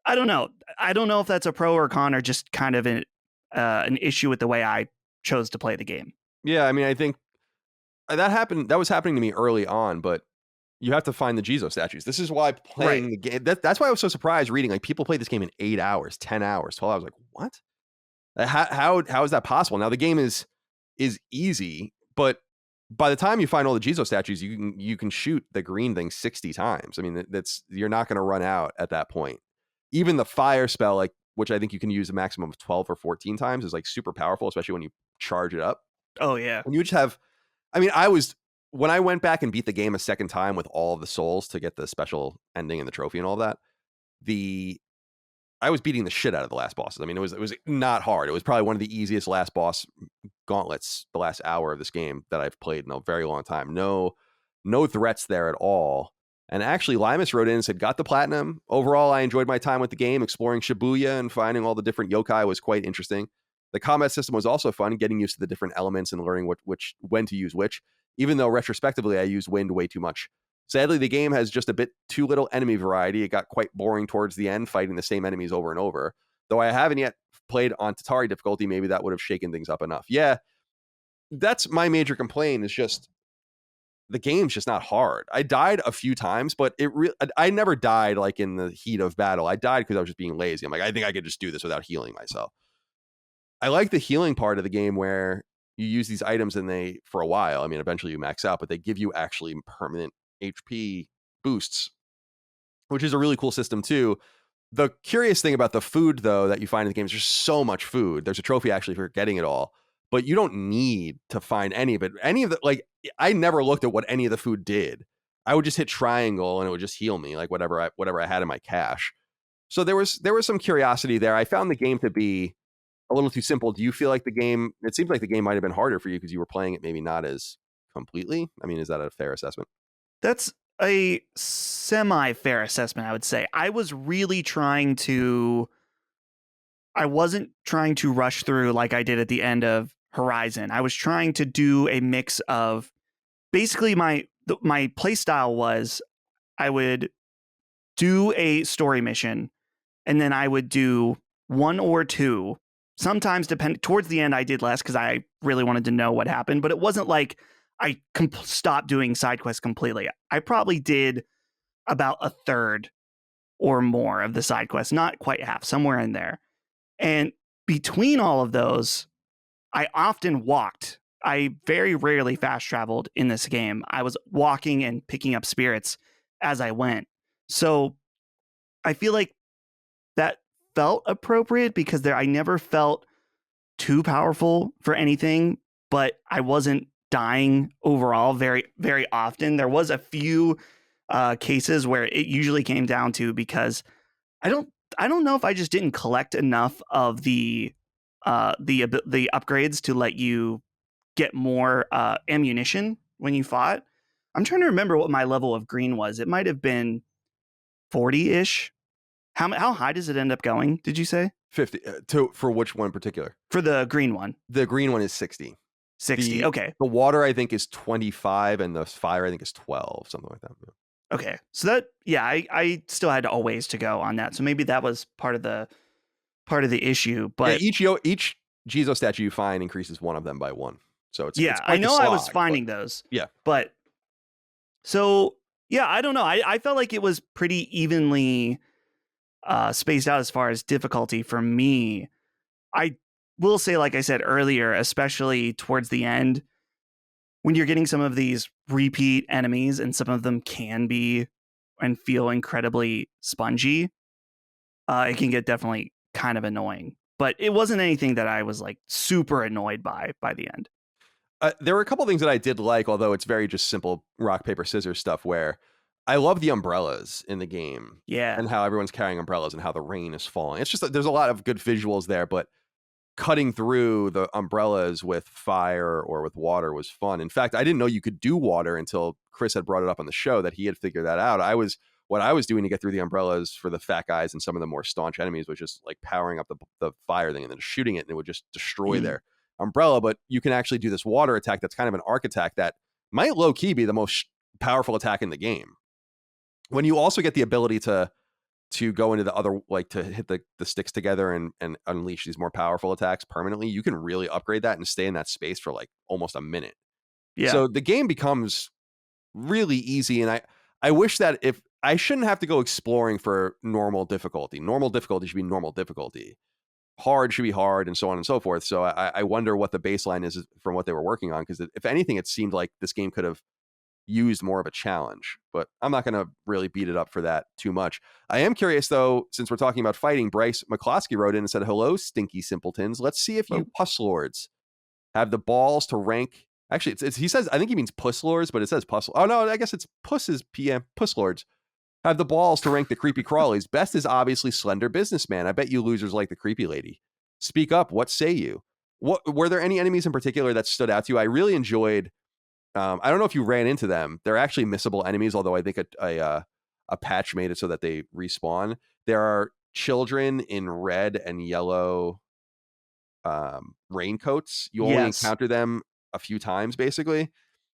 don't know. I don't know if that's a pro or con or just kind of an issue with the way I chose to play the game. Yeah, I mean, I think that happened. That was happening to me early on, but you have to find the Jizo statues. This is why playing the game. That's why I was so surprised reading like people play this game in 8 hours, 10 hours, 12 hours. Like what? How is that possible? Now the game is easy, but by the time you find all the Jizo statues, you can shoot the green thing 60 times. I mean, that's you're not going to run out at that point. Even the fire spell, like which I think you can use a maximum of 12 or 14 times, is like super powerful, especially when you charge it up. Oh yeah. And you just have, I mean, when I went back and beat the game a second time with all of the souls to get the special ending and the trophy and all that, I was beating the shit out of the last bosses. I mean, it was not hard. It was probably one of the easiest last boss gauntlets the last hour of this game that I've played in a very long time. No threats there at all. And actually, Limus wrote in and said, got the platinum. Overall, I enjoyed my time with the game. Exploring Shibuya and finding all the different yokai was quite interesting. The combat system was also fun, getting used to the different elements and learning when to use which, even though retrospectively I used wind way too much. Sadly, the game has just a bit too little enemy variety. It got quite boring towards the end, fighting the same enemies over and over. Though I haven't yet played on Tatari difficulty, maybe that would have shaken things up enough. Yeah, that's my major complaint, is just the game's just not hard. I died a few times, but I never died like in the heat of battle. I died because I was just being lazy. I'm like, I think I could just do this without healing myself. I like the healing part of the game where you use these items and they, for a while, I mean, eventually you max out, but they give you actually permanent HP boosts, which is a really cool system too. The curious thing about the food, though, that you find in the game is there's so much food. There's a trophy actually for getting it all, but you don't need to find any of it. Any of the, like, I never looked at what any of the food did. I would just hit triangle and it would just heal me, like whatever I had in my cache. So there was some curiosity there. I found the game to be a little too simple. Do you feel like it seems like the game might have been harder for you because you were playing it maybe not as completely. I mean, is that a fair assessment? That's a semi-fair assessment, I would say. I wasn't trying to rush through like I did at the end of Horizon. I was trying to do a mix of basically my play style was I would do a story mission and then I would do one or two. Sometimes towards the end I did less because I really wanted to know what happened, but it wasn't like I stopped doing side quests completely. I probably did about a third or more of the side quests, not quite half, somewhere in there. And between all of those, I often walked. I very rarely fast traveled in this game. I was walking and picking up spirits as I went. So I feel like that felt appropriate because I never felt too powerful for anything, but I wasn't dying overall very, very often. There was a few cases where it usually came down to because I don't know if I just didn't collect enough of the upgrades to let you get more ammunition when you fought. I'm trying to remember what my level of green was. It might have been 40-ish. How high does it end up going? Did you say 50 for which one in particular? For the green one. The green one is 60. 60. Okay. The water I think is 25 and the fire I think is 12, something like that. Okay. So that I still had a ways to go on that. So maybe that was part of the issue, but each Jizo statue you find increases one of them by one. So it's yeah, it's I know slog, I was finding those. Yeah. But so yeah, I don't know. I felt like it was pretty evenly spaced out as far as difficulty for me. I will say, like I said earlier, especially towards the end, when you're getting some of these repeat enemies and some of them can be and feel incredibly spongy, it can get definitely kind of annoying. But it wasn't anything that I was like super annoyed by the end. There were a couple things that I did like, although it's very just simple rock, paper, scissors stuff where I love the umbrellas in the game. Yeah. And how everyone's carrying umbrellas and how the rain is falling. It's just that there's a lot of good visuals there, but cutting through the umbrellas with fire or with water was fun. In fact, I didn't know you could do water until Chris had brought it up on the show that he had figured that out. What I was doing to get through the umbrellas for the fat guys and some of the more staunch enemies was just like powering up the fire thing and then shooting it, and it would just destroy their umbrella. But you can actually do this water attack that's kind of an arc attack that might low-key be the most powerful attack in the game. When you also get the ability to go into the other, like to hit the sticks together and unleash these more powerful attacks permanently, you can really upgrade that and stay in that space for like almost a minute. Yeah. So the game becomes really easy. And I wish that if I shouldn't have to go exploring for normal difficulty. Normal difficulty should be normal difficulty. Hard should be hard, and so on and so forth. So I wonder what the baseline is from what they were working on, because if anything, it seemed like this game could have used more of a challenge, but I'm not going to really beat it up for that too much. I am curious though, since we're talking about fighting, Bryce McCloskey wrote in and said, "Hello, stinky simpletons. Let's see if you Puss Lords have the balls to rank." Actually, he says, I think he means Puss Lords, but it says Puss. Oh no, I guess it's Puss's PM. Puss Lords have the balls to rank the creepy crawlies. Best is obviously Slender Businessman. I bet you losers like the creepy lady. Speak up. What say you? What were there any enemies in particular that stood out to you? I really enjoyed. I don't know if you ran into them. They're actually missable enemies, although I think a patch made it so that they respawn. There are children in red and yellow raincoats. You only encounter them a few times, basically.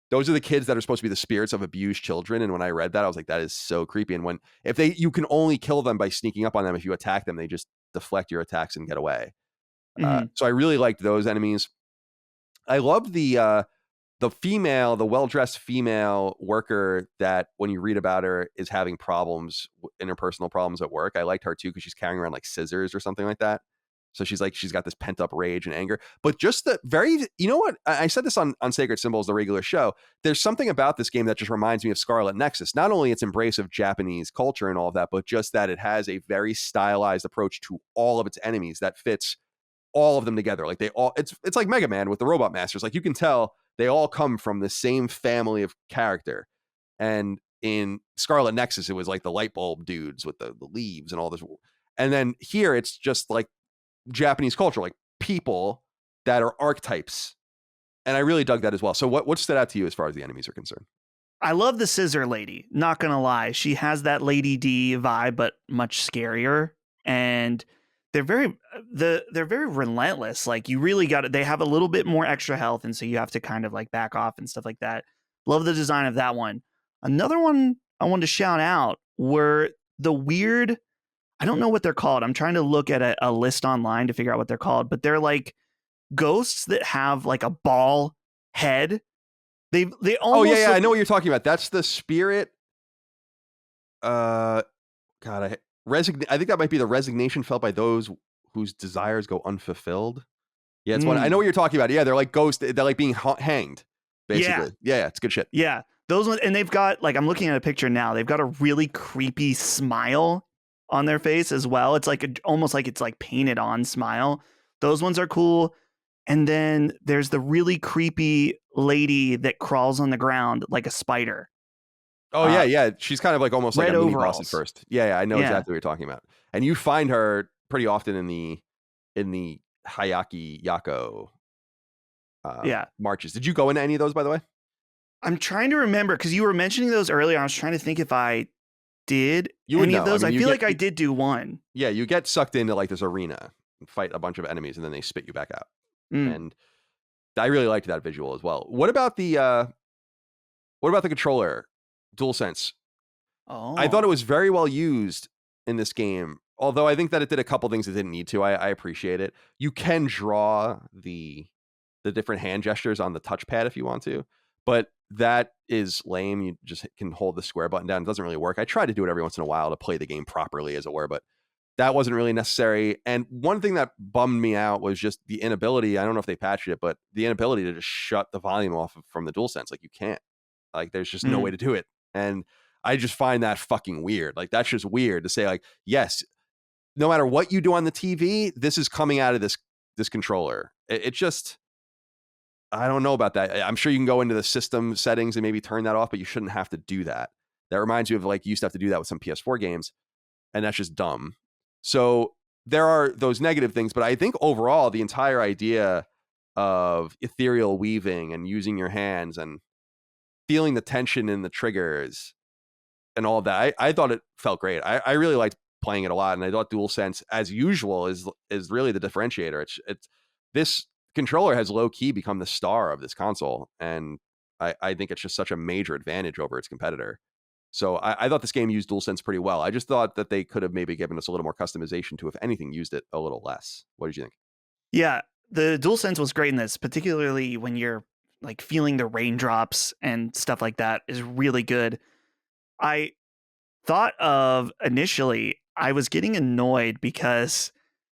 Those are the kids that are supposed to be the spirits of abused children. And when I read that, I was like, that is so creepy. And you can only kill them by sneaking up on them. If you attack them, they just deflect your attacks and get away. So I really liked those enemies. I love the well-dressed female worker that when you read about her is having problems, interpersonal problems at work. I liked her too because she's carrying around like scissors or something like that. So she's got this pent up rage and anger, but just you know what? I said this on Sacred Symbols, the regular show. There's something about this game that just reminds me of Scarlet Nexus. Not only its embrace of Japanese culture and all of that, but just that it has a very stylized approach to all of its enemies that fits all of them together. Like it's like Mega Man with the Robot Masters. Like you can tell they all come from the same family of character. And in Scarlet Nexus, it was like the light bulb dudes with the leaves and all this. And then here it's just like Japanese culture, like people that are archetypes And I really dug that as well. So what stood out to you as far as the enemies are concerned? I love the scissor lady. Not gonna lie, she has that Lady D vibe, but much scarier. And they're very relentless. Like you really got it. They have a little bit more extra health, and so you have to kind of like back off and stuff like that. Love the design of that one. Another one I wanted to shout out were the weird. I don't know what they're called. I'm trying to look at a list online to figure out what they're called, but they're like ghosts that have like a ball head. They Oh almost yeah, I look. know what you're talking about. That's the spirit. God, I think that might be the resignation felt by those whose desires go unfulfilled. Yeah, it's one. I know what you're talking about. Yeah, they're like ghosts. They're like being hanged, Yeah, basically. Yeah, it's good shit. yeah. Those ones, and they've got like I'm looking at a picture now. They've got a really creepy smile on their face as well. It's like almost like it's like painted on smile. Those ones are cool. And then there's the really creepy lady that crawls on the ground like a spider. Oh yeah. She's kind of like almost like a Red mini boss at overalls. first. Yeah, I know Yeah. exactly what you're talking about. And you find her pretty often in the Hayaki Yako Yeah. marches. Did you go into any of those, by the way? I'm trying to remember because you were mentioning those earlier. I was trying to think if I did You would any of know. those. I I mean, feel like I did do one. Yeah, you get sucked into like this arena and fight a bunch of enemies, and then they spit you back out. Mm. And I really liked that visual as well. What about the controller, DualSense? I thought it Oh. was very well used in this game. Although I think that it did a couple things it didn't need to. I appreciate it. You can draw the different hand gestures on the touchpad if you want to, but that is lame. You just can hold the square button down. It doesn't really work. I try to do it every once in a while to play the game properly, as it were, but that wasn't really necessary. And one thing that bummed me out was just the inability. I don't know if they patched it, but the inability to just shut the volume off from the DualSense. Like you can't. Like there's just no way to do it. And I just find that fucking weird. Like that's just weird to say like, yes, no matter what you do on the TV, this is coming out of this controller. It just, I don't know about that. I'm sure you can go into the system settings and maybe turn that off, but you shouldn't have to do that. That reminds you of like you used to have to do that with some PS4 games, and that's just dumb. So there are those negative things, but I think overall the entire idea of ethereal weaving and using your hands and feeling the tension in the triggers and all of that, I thought it felt great. I really liked playing it a lot, and I thought DualSense, as usual, is really the differentiator. It's this controller has low key become the star of this console, and I think it's just such a major advantage over its competitor. So I thought this game used DualSense pretty well. I just thought that they could have maybe given us a little more customization to, if anything, used it a little less. What did you think? Yeah, the DualSense was great in this, particularly when you're like feeling the raindrops and stuff like that is really good. I thought of initially, I was getting annoyed because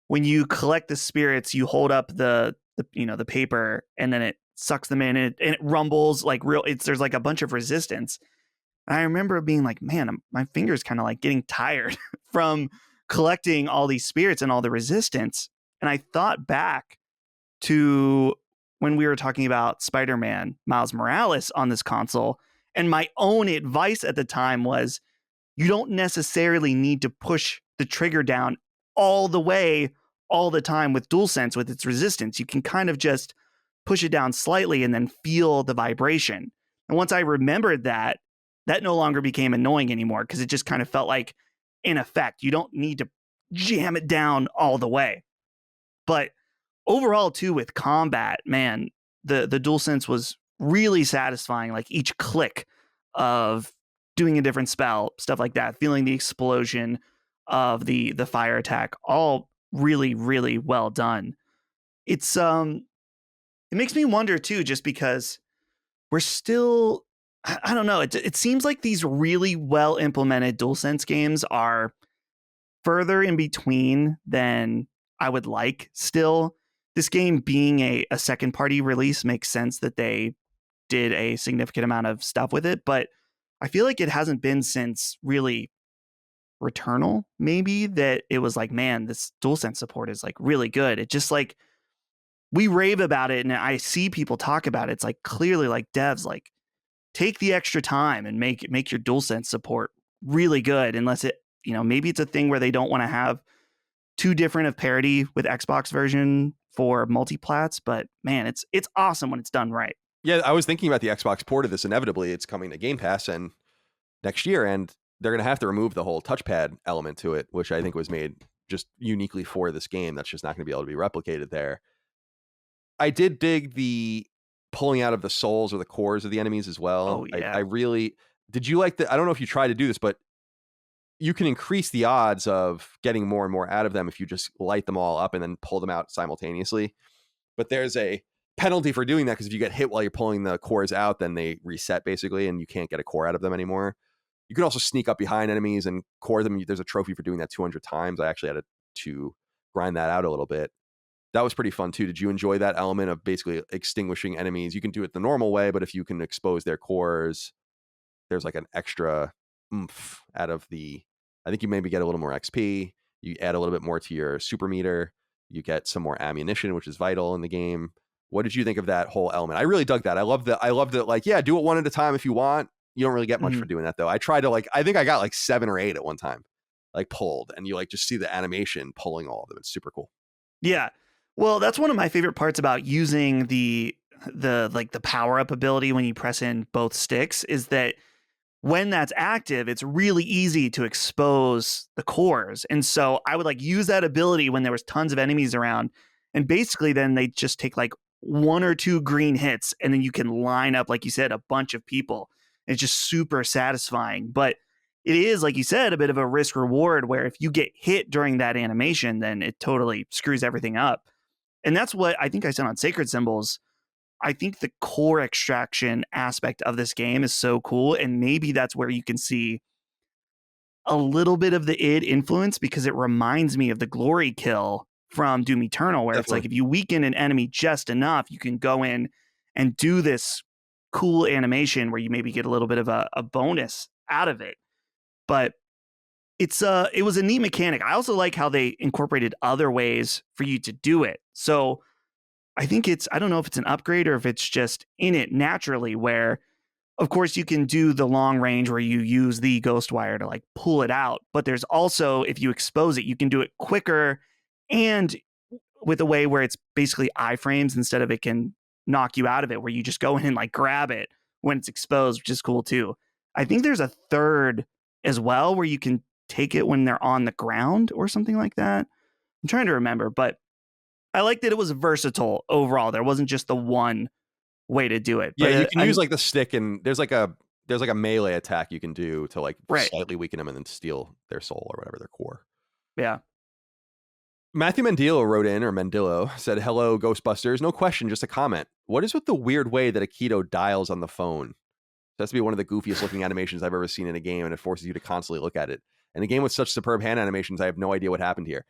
when you collect the spirits, you hold up the the paper and then it sucks them in and it rumbles like real. There's like a bunch of resistance. And I remember being like, man, my fingers kind of like getting tired from collecting all these spirits and all the resistance. And I thought back to when we were talking about Spider-Man Miles Morales on this console. And my own advice at the time was you don't necessarily need to push the trigger down all the way, all the time with DualSense with its resistance. You can kind of just push it down slightly and then feel the vibration. And once I remembered that, that no longer became annoying anymore because it just kind of felt like in effect. You don't need to jam it down all the way. But overall, too, with combat, man, the DualSense was really satisfying. Like each click of doing a different spell, stuff like that, feeling the explosion of the fire attack, all really, really well done. It's it makes me wonder too, just because we're still, I don't know. It seems like these really well implemented DualSense games are further in between than I would like still. This game being a second party release makes sense that they did a significant amount of stuff with it, but I feel like it hasn't been since really Returnal, maybe, that it was like, man, this DualSense support is like really good. It just like, we rave about it and I see people talk about it. It's like clearly like devs like take the extra time and make your DualSense support really good, unless it, maybe it's a thing where they don't want to have too different of parity with Xbox version for multiplats, but man, it's awesome when it's done right. Yeah, I was thinking about the Xbox port of this. Inevitably, it's coming to Game Pass and next year, and they're going to have to remove the whole touchpad element to it, which I think was made just uniquely for this game. That's just not going to be able to be replicated there. I did dig the pulling out of the souls or the cores of the enemies as well. Oh, yeah. I really did. You like the? I don't know if you tried to do this, but you can increase the odds of getting more and more out of them if you just light them all up and then pull them out simultaneously. But there's a penalty for doing that, because if you get hit while you're pulling the cores out, then they reset basically, and you can't get a core out of them anymore. You can also sneak up behind enemies and core them. There's a trophy for doing that 200 times. I actually had to grind that out a little bit. That was pretty fun too. Did you enjoy that element of basically extinguishing enemies? You can do it the normal way, but if you can expose their cores, there's like an extra oomph out of the, I think you maybe get a little more XP. You add a little bit more to your super meter. You get some more ammunition, which is vital in the game. What did you think of that whole element? I really dug that. I love that. Like, yeah, do it one at a time if you want. You don't really get much for doing that though. I tried to I think I got like 7 or 8 at one time, like pulled, and you like just see the animation pulling all of them. It's super cool. Yeah. Well, that's one of my favorite parts about using the power up ability when you press in both sticks, is that when that's active, it's really easy to expose the cores. And so I would use that ability when there was tons of enemies around, and basically then they just take 1 or 2 green hits, and then you can line up, like you said, a bunch of people. It's just super satisfying. But it is, like you said, a bit of a risk reward, where if you get hit during that animation, then it totally screws everything up. And that's what I think I said on Sacred Symbols. I think the core extraction aspect of this game is so cool. And maybe that's where you can see a little bit of the id influence, because it reminds me of the glory kill from Doom Eternal, where Definitely. it's if you weaken an enemy just enough, you can go in and do this cool animation where you maybe get a little bit of a bonus out of it. But it was a neat mechanic. I also like how they incorporated other ways for you to do it. So I think I don't know if it's an upgrade or if it's just in it naturally, where of course you can do the long range where you use the Ghostwire to pull it out. But there's also, if you expose it, you can do it quicker and with a way where it's basically iframes instead of it can knock you out of it, where you just go in and grab it when it's exposed, which is cool too. I think there's a third as well where you can take it when they're on the ground or something like that. I'm trying to remember, but I like that it was versatile overall. There wasn't just the one way to do it. Yeah, but you can use the stick, and there's a melee attack you can do to slightly weaken them and then steal their soul or whatever, their core. Yeah. Matthew Mendillo wrote in, or Mendillo said, "Hello, Ghostbusters. No question, just a comment. What is with the weird way that Akito dials on the phone? It has to be one of the goofiest looking animations I've ever seen in a game, and it forces you to constantly look at it. In a game with such superb hand animations, I have no idea what happened here."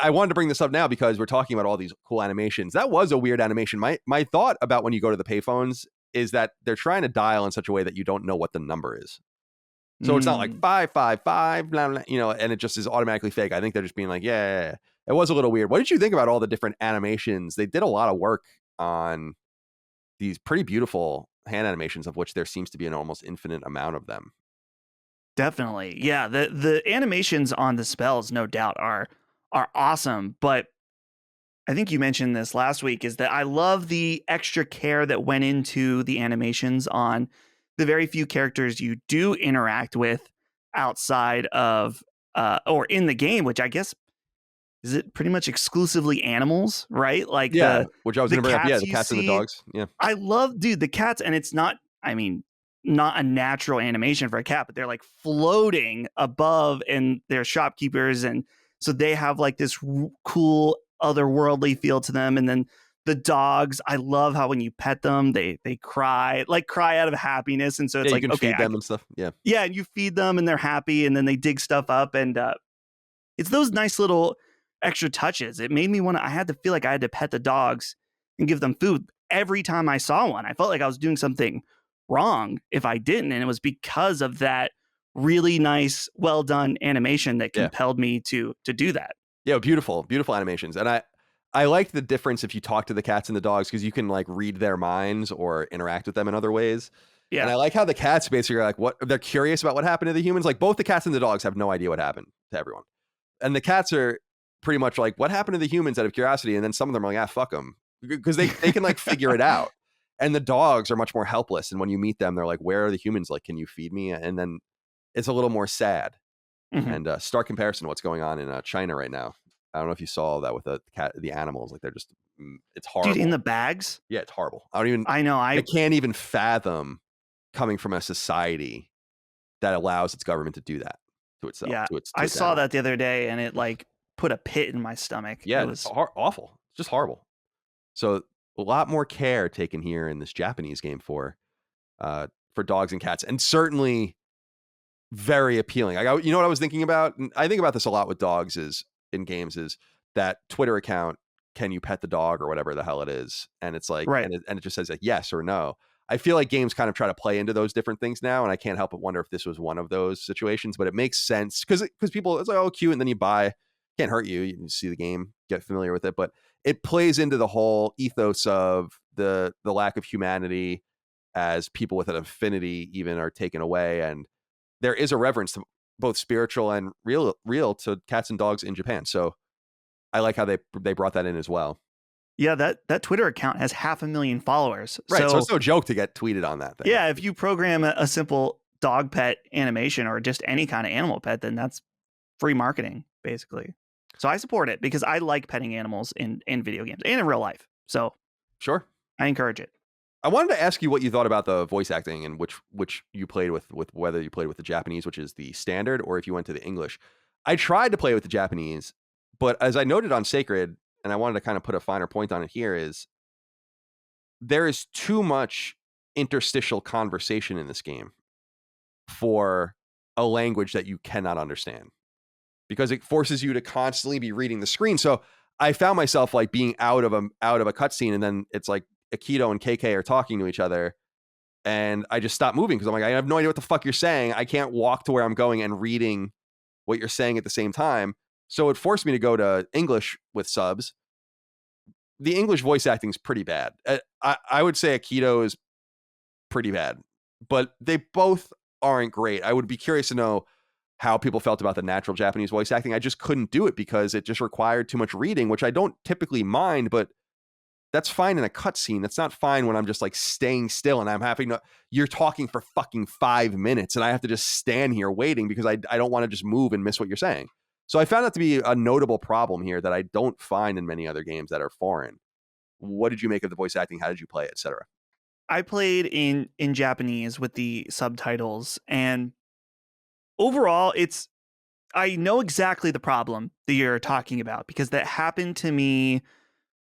I wanted to bring this up now because we're talking about all these cool animations. That was a weird animation. My thought about when you go to the payphones is that they're trying to dial in such a way that you don't know what the number is. So it's not 555, blah, blah, and it just is automatically fake. I think they're just being yeah. It was a little weird. What did you think about all the different animations? They did a lot of work on these pretty beautiful hand animations, of which there seems to be an almost infinite amount of them. Definitely. Yeah. The animations on the spells, no doubt, are awesome. But I think you mentioned this last week, is that I love the extra care that went into the animations on the very few characters you do interact with outside of or in the game, which I guess is it pretty much exclusively animals, right? Which I was going to bring up. Yeah, the cats and the dogs. Yeah. I love, the cats, and it's not, not a natural animation for a cat, but they're floating above, and they're shopkeepers, and so they have this cool otherworldly feel to them. And then the dogs, I love how when you pet them, they cry out of happiness, and so it's you can feed them and stuff. Yeah, and you feed them, and they're happy, and then they dig stuff up, and it's those nice little extra touches. It made me I had to feel like I had to pet the dogs and give them food every time I saw one. I felt like I was doing something wrong if I didn't, and it was because of that really nice, well done animation that compelled me to do that. Yeah, beautiful animations. And I liked the difference if you talk to the cats and the dogs, because you can read their minds or interact with them in other ways. Yeah. And I like how the cats basically are what they're curious about what happened to the humans. Both the cats and the dogs have no idea what happened to everyone. And the cats are pretty much like, what happened to the humans out of curiosity? And then some of them are like, ah, fuck them, because they can like figure it out. And the dogs are much more helpless. And when you meet them, they're like, where are the humans? Like, can you feed me? And then it's a little more sad. Mhm. And stark comparison to what's going on in China right now. I don't know if you saw that with the animals. Like, they're just, it's horrible. Dude, in the bags? Yeah, it's horrible. I know. I can't even fathom coming from a society that allows its government to do that to itself. Yeah, to I its saw animals. that the other day, and it like put a pit in my stomach. Yeah, It it's was awful. It's just horrible. So a lot more care taken here in this Japanese game for dogs and cats, and certainly very appealing. You know what I was thinking about? And I think about this a lot with dogs in games is that Twitter account, can you pet the dog or whatever the hell it is? And it's like, right. and it just says like yes or no. I feel like games kind of try to play into those different things now, and I can't help but wonder if this was one of those situations. But it makes sense because people, it's like, oh, cute, and then you buy, can't hurt you. You can see the game, get familiar with it, but it plays into the whole ethos of the lack of humanity as people with an affinity even are taken away, and there is a reverence to both spiritual and real to cats and dogs in Japan. So I like how they brought that in as well. Yeah, that Twitter account has 500,000 followers. Right. So it's no joke to get tweeted on that thing. Yeah, if you program a simple dog pet animation or just any kind of animal pet, then that's free marketing, basically. So I support it because I like petting animals in video games and in real life. So sure, I encourage it. I wanted to ask you what you thought about the voice acting and which you played with whether you played with the Japanese, which is the standard, or if you went to the English. I tried to play with the Japanese, but as I noted on Sacred, and I wanted to kind of put a finer point on it here, is there is too much interstitial conversation in this game for a language that you cannot understand, because it forces you to constantly be reading the screen. So I found myself like being out of a cutscene, and then it's like Akito and KK are talking to each other, and I just stopped moving because I'm like, I have no idea what the fuck you're saying. I can't walk to where I'm going and reading what you're saying at the same time. So it forced me to go to English with subs. The English voice acting is pretty bad. I would say Akito is pretty bad, but they both aren't great. I would be curious to know how people felt about the natural Japanese voice acting. I just couldn't do it because it just required too much reading, which I don't typically mind, but that's fine in a cutscene. That's not fine when I'm just like staying still and I'm having to, you're talking for fucking 5 minutes and I have to just stand here waiting because I don't want to just move and miss what you're saying. So I found that to be a notable problem here that I don't find in many other games that are foreign. What did you make of the voice acting? How did you play it, etc.? I played in Japanese with the subtitles, and overall, I know exactly the problem that you're talking about because that happened to me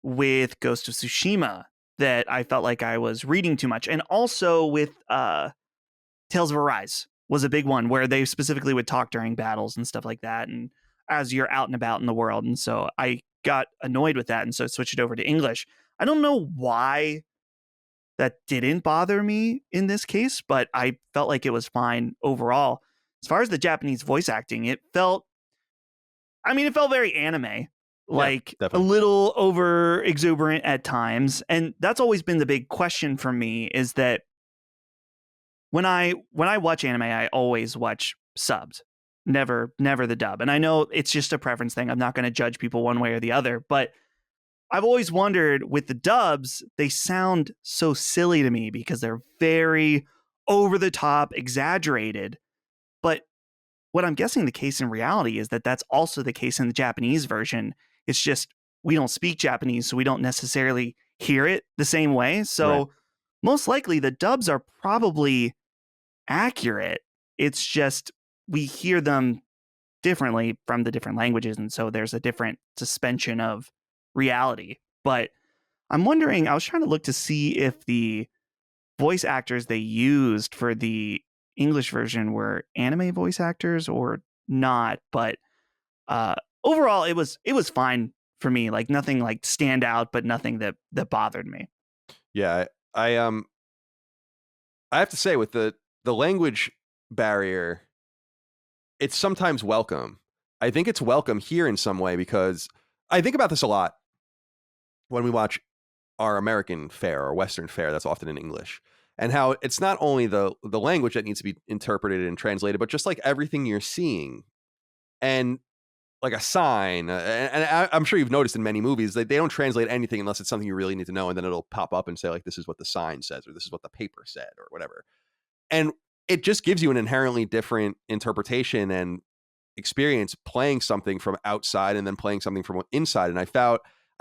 with Ghost of Tsushima, that I felt like I was reading too much. And also with Tales of Arise was a big one where they specifically would talk during battles and stuff like that, and as you're out and about in the world. And so I got annoyed with that, and so switched it over to English. I don't know why that didn't bother me in this case, but I felt like it was fine overall. As far as the Japanese voice acting, it felt very anime, like a little over exuberant at times. And that's always been the big question for me, is that when I watch anime, I always watch subbed, never the dub. And I know it's just a preference thing. I'm not going to judge people one way or the other, but I've always wondered with the dubs, they sound so silly to me because they're very over the top, exaggerated. But what I'm guessing the case in reality is that that's also the case in the Japanese version. It's just we don't speak Japanese, so we don't necessarily hear it the same way. So most likely the dubs are probably accurate. It's just we hear them differently from the different languages, and so there's a different suspension of reality. But I'm wondering, I was trying to look to see if the voice actors they used for the English version were anime voice actors or not, but overall it was fine for me. Like nothing like stand out, but nothing that bothered me. Yeah, I have to say with the language barrier, it's sometimes welcome. I think it's welcome here in some way because I think about this a lot when we watch our American fare or Western fare that's often in English, and how it's not only the language that needs to be interpreted and translated, but just like everything you're seeing. And like a sign, I'm sure you've noticed in many movies that they don't translate anything unless it's something you really need to know, and then it'll pop up and say like, this is what the sign says, or this is what the paper said, or whatever. And it just gives you an inherently different interpretation and experience playing something from outside and then playing something from inside. And I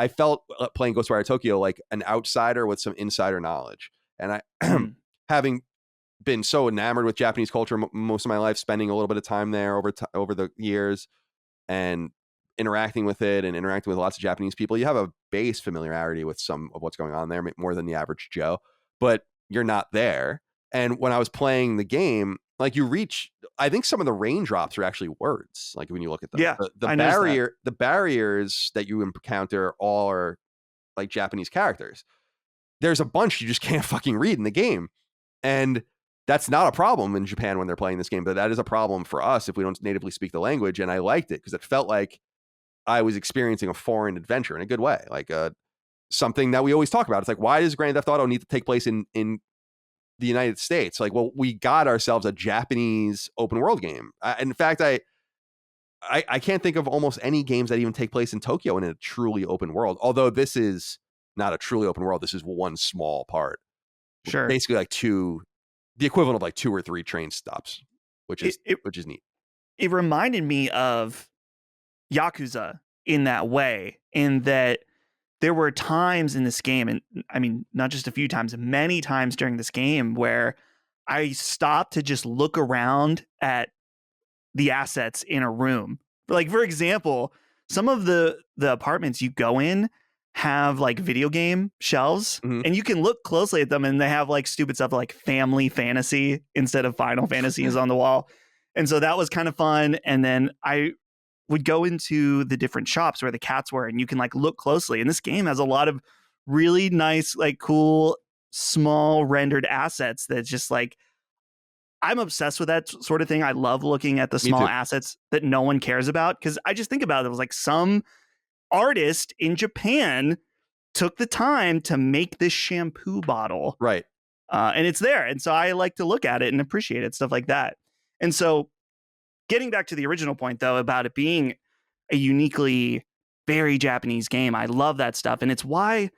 felt playing Ghostwire Tokyo like an outsider with some insider knowledge. And I, having been so enamored with Japanese culture most of my life, spending a little bit of time there over the years, and interacting with it and interacting with lots of Japanese people, you have a base familiarity with some of what's going on there, more than the average Joe, but you're not there. And when I was playing the game, like I think some of the raindrops are actually words. Like when you look at them, Yeah, the barriers that you encounter all are like Japanese characters. There's a bunch you just can't fucking read in the game. And that's not a problem in Japan when they're playing this game, but that is a problem for us if we don't natively speak the language. And I liked it because it felt like I was experiencing a foreign adventure in a good way, like something that we always talk about. It's like, why does Grand Theft Auto need to take place in the United States? Like, well, we got ourselves a Japanese open world game. In fact, I can't think of almost any games that even take place in Tokyo in a truly open world. Although this is not a truly open world. This is one small part. Sure. Basically like the equivalent of like 2 or 3 train stops, which is neat. It reminded me of Yakuza in that way, in that there were times in this game, and I mean, not just a few times, many times during this game, where I stopped to just look around at the assets in a room. Like, for example, some of the apartments you go in have like video game shelves, and you can look closely at them, and they have like stupid stuff like Family Fantasy instead of Final Fantasy is on the wall. And so that was kind of fun. And then I would go into the different shops where the cats were, and you can like look closely. And this game has a lot of really nice, like cool, small rendered assets that's just like, I'm obsessed with that sort of thing. I love looking at the small assets that no one cares about, because I just think about it. It was like some artist in Japan took the time to make this shampoo bottle. Right. And it's there. And so I like to look at it and appreciate it, stuff like that. And so getting back to the original point, though, about it being a uniquely very Japanese game, I love that stuff. And it's why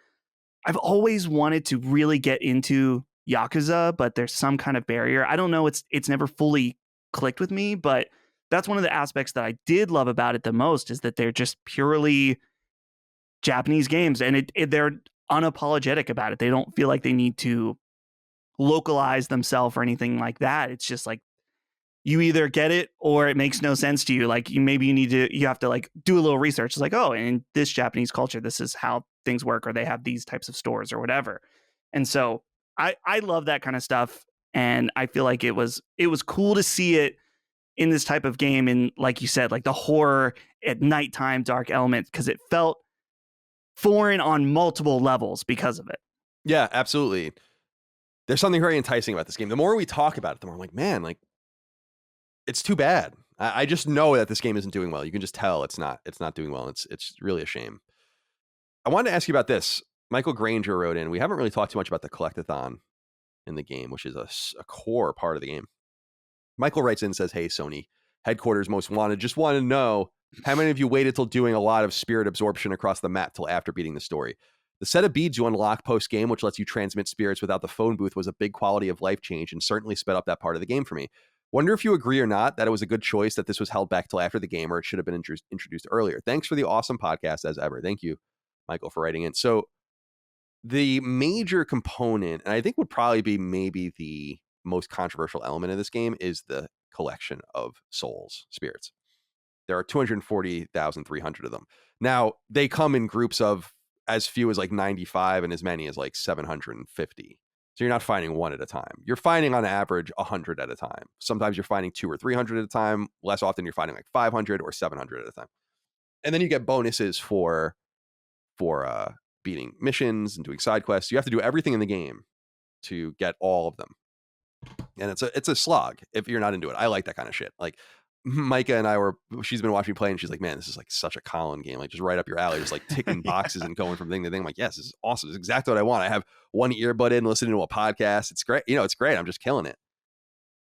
I've always wanted to really get into Yakuza, but there's some kind of barrier. I don't know. It's never fully clicked with me, but that's one of the aspects that I did love about it the most, is that they're just purely Japanese games, and they're unapologetic about it. They don't feel like they need to localize themselves or anything like that. It's just like, you either get it or it makes no sense to you. Like, you have to like do a little research. It's like, oh, in this Japanese culture, this is how things work, or they have these types of stores or whatever. And so I love that kind of stuff. And I feel like it was cool to see it in this type of game. And like you said, like the horror at nighttime, dark element, because it felt foreign on multiple levels because of it. Yeah, absolutely. There's something very enticing about this game. The more we talk about it, the more I'm like, man, like, it's too bad. I just know that this game isn't doing well. You can just tell it's not doing well. It's really a shame. I wanted to ask you about this. Michael Granger wrote in, we haven't really talked too much about the collectathon in the game, which is a core part of the game. Michael writes in and says, hey, Sony, headquarters most wanted, just want to know how many of you waited till doing a lot of spirit absorption across the map till after beating the story. The set of beads you unlock post-game, which lets you transmit spirits without the phone booth, was a big quality of life change and certainly sped up that part of the game for me. Wonder if you agree or not that it was a good choice that this was held back till after the game, or it should have been introduced earlier. Thanks for the awesome podcast as ever. Thank you, Michael, for writing in. So the major component, and I think would probably be maybe the most controversial element of this game, is the collection of souls, spirits. There are 240,300 of them. Now, they come in groups of as few as like 95 and as many as like 750. So you're not finding one at a time. You're finding on average 100 at a time. Sometimes you're finding 200 or 300 at a time. Less often you're finding like 500 or 700 at a time. And then you get bonuses for beating missions and doing side quests. You have to do everything in the game to get all of them. And it's a slog if you're not into it. I like that kind of shit. Like Micah and she's been watching me play, and she's like, man, this is like such a Colin game, like just right up your alley, just like ticking boxes and going from thing to thing. I'm like, yes, this is awesome. This is exactly what I want. I have one earbud in, listening to a podcast. It's great. It's great. I'm just killing it.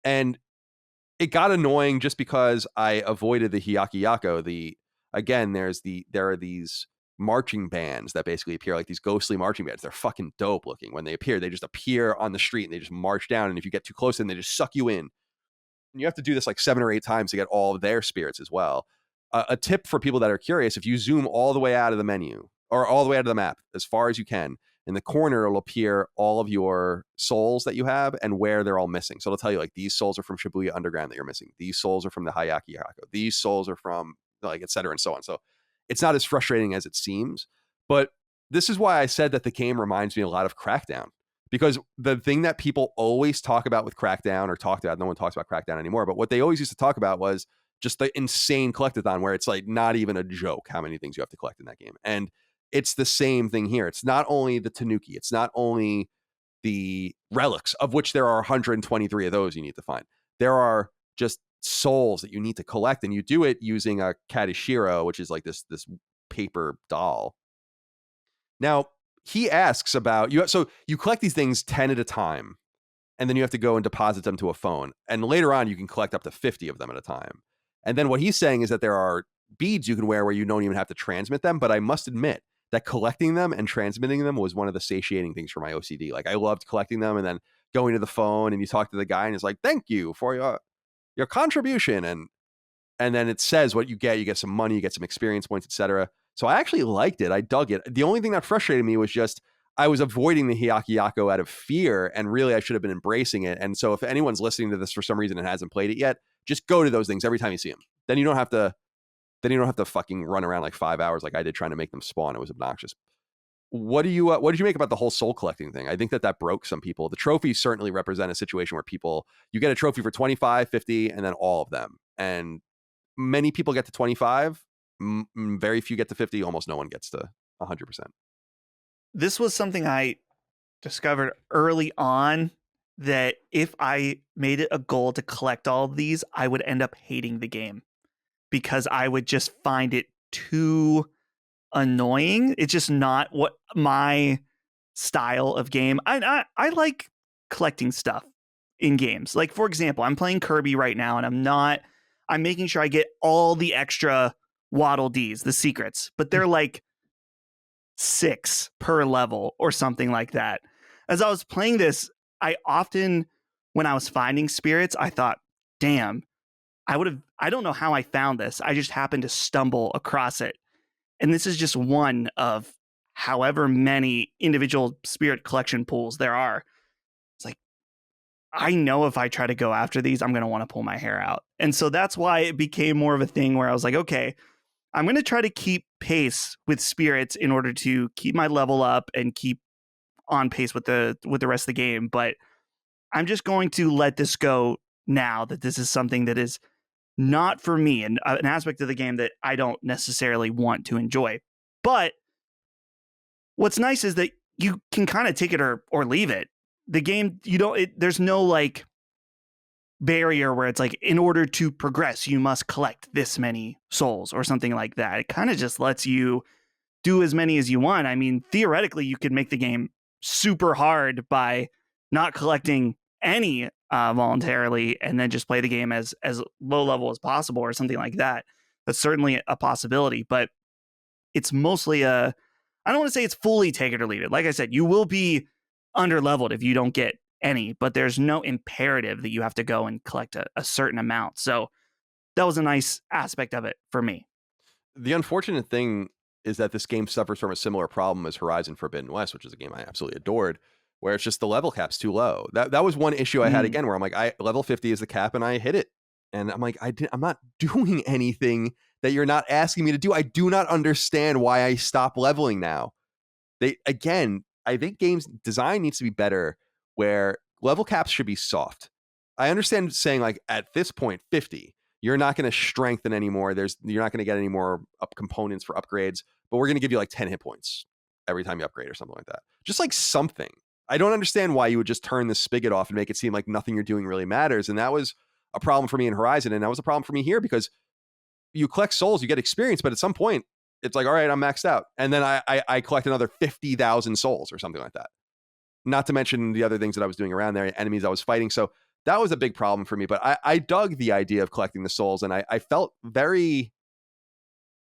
And it got annoying just because I avoided the Hiyaki Yako, the again, there are these marching bands that basically appear, like these ghostly marching bands. They're fucking dope looking. When they appear, they just appear on the street and they just march down. And if you get too close, then they just suck you in. And you have to do this like 7 or 8 times to get all of their spirits as well. A tip for people that are curious: if you zoom all the way out of the menu or all the way out of the map as far as you can, in the corner it'll appear all of your souls that you have and where they're all missing. So it'll tell you like, these souls are from Shibuya Underground that you're missing. These souls are from the Hayaki Hako. These souls are from, like, et cetera and so on. So it's not as frustrating as it seems. But this is why I said that the game reminds me a lot of Crackdown, because the thing that people always talk about with Crackdown, or talked about, no one talks about Crackdown anymore, but what they always used to talk about was just the insane collectathon, where it's like not even a joke how many things you have to collect in that game. And it's the same thing here. It's not only the Tanuki, it's not only the relics, of which there are 123 of those you need to find. There are just souls that you need to collect, and you do it using a Kadishiro, which is like this paper doll. Now, he asks about you. So you collect these things 10 at a time, and then you have to go and deposit them to a phone. And later on, you can collect up to 50 of them at a time. And then what he's saying is that there are beads you can wear where you don't even have to transmit them. But I must admit that collecting them and transmitting them was one of the satiating things for my OCD. Like, I loved collecting them and then going to the phone and you talk to the guy and it's like, thank you for your contribution. And then it says what you get. You get some money, you get some experience points, etc. So I actually liked it. I dug it. The only thing that frustrated me was just I was avoiding the Hayaki Hako out of fear, and really I should have been embracing it. And so if anyone's listening to this for some reason and hasn't played it yet, just go to those things every time you see them. Then you don't have to fucking run around like 5 hours like I did trying to make them spawn. It was obnoxious. What did you make about the whole soul collecting thing? I think that broke some people. The trophies certainly represent a situation where you get a trophy for 25, 50, and then all of them. And many people get to 25. Very few get to 50. Almost no one gets to 100%. This was something I discovered early on, that if I made it a goal to collect all of these, I would end up hating the game because I would just find it too annoying. It's just not what my style of game. I like collecting stuff in games. Like, for example, I'm playing Kirby right now, and I'm making sure I get all the extra Waddle Dees, the secrets, but they're like 6 per level or something like that. As I was playing this, I often, when I was finding spirits, I thought, damn, I don't know how I found this. I just happened to stumble across it. And this is just one of however many individual spirit collection pools there are. It's like, I know if I try to go after these, I'm going to want to pull my hair out. And so that's why it became more of a thing where I was like, okay, I'm going to try to keep pace with spirits in order to keep my level up and keep on pace with the rest of the game. But I'm just going to let this go now that this is something that is not for me, and an aspect of the game that I don't necessarily want to enjoy. But what's nice is that you can kind of take it or leave it. The game, there's no like barrier where it's like, in order to progress, you must collect this many souls or something like that. It kind of just lets you do as many as you want. I mean, theoretically, you could make the game super hard by not collecting any voluntarily, and then just play the game as low level as possible or something like that. That's certainly a possibility, but it's mostly I don't want to say it's fully take it or leave it. Like I said, you will be under leveled if you don't get any, but there's no imperative that you have to go and collect a certain amount. So that was a nice aspect of it for me. The unfortunate thing is that this game suffers from a similar problem as Horizon Forbidden West, which is a game I absolutely adored, where it's just the level cap's too low. That was one issue I had again, where I'm like, level 50 is the cap, and I hit it. And I'm like, I'm not doing anything that you're not asking me to do. I do not understand why I stop leveling now. I think games design needs to be better, where level caps should be soft. I understand saying like, at this point, 50, you're not going to strengthen anymore. You're not going to get any more components for upgrades, but we're going to give you like 10 hit points every time you upgrade or something like that. Just like something. I don't understand why you would just turn the spigot off and make it seem like nothing you're doing really matters. And that was a problem for me in Horizon. And that was a problem for me here, because you collect souls, you get experience, but at some point it's like, all right, I'm maxed out. And then I collect another 50,000 souls or something like that. Not to mention the other things that I was doing around there, enemies I was fighting. So that was a big problem for me, but I dug the idea of collecting the souls, and I felt very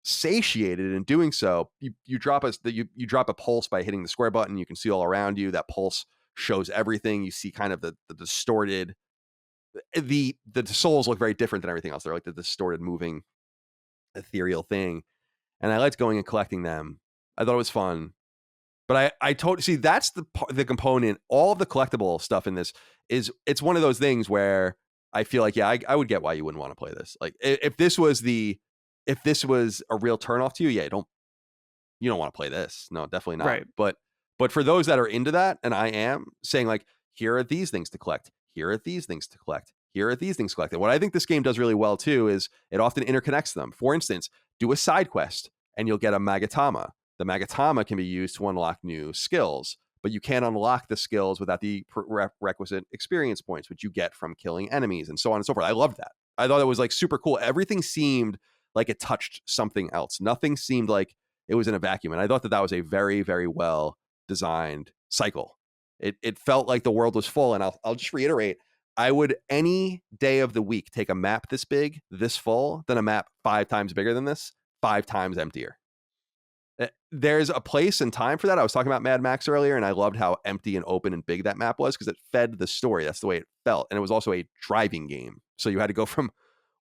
satiated in doing so. You drop a pulse by hitting the square button. You can see all around you. That pulse shows everything. You see kind of the distorted. The souls look very different than everything else. They're like the distorted, moving, ethereal thing. And I liked going and collecting them. I thought it was fun. But I totally see that's the component. All of the collectible stuff in this it's one of those things where I feel like, yeah, I would get why you wouldn't want to play this. Like if this was a real turnoff to you, yeah, you don't want to play this. No, definitely not. Right. But for those that are into that, and I am saying like, here are these things to collect. Here are these things to collect. Here are these things collected. What I think this game does really well too is it often interconnects them. For instance, do a side quest and you'll get a Magatama. The Magatama can be used to unlock new skills, but you can't unlock the skills without the requisite experience points, which you get from killing enemies and so on and so forth. I loved that. I thought it was like super cool. Everything seemed like it touched something else. Nothing seemed like it was in a vacuum. And I thought that was a very, very well designed cycle. It felt like the world was full. And I'll just reiterate, I would any day of the week take a map this big, this full, than a map 5 times bigger than this, 5 times emptier. There's a place and time for that. I was talking about Mad Max earlier, and I loved how empty and open and big that map was because it fed the story. That's the way it felt. And it was also a driving game. So you had to go from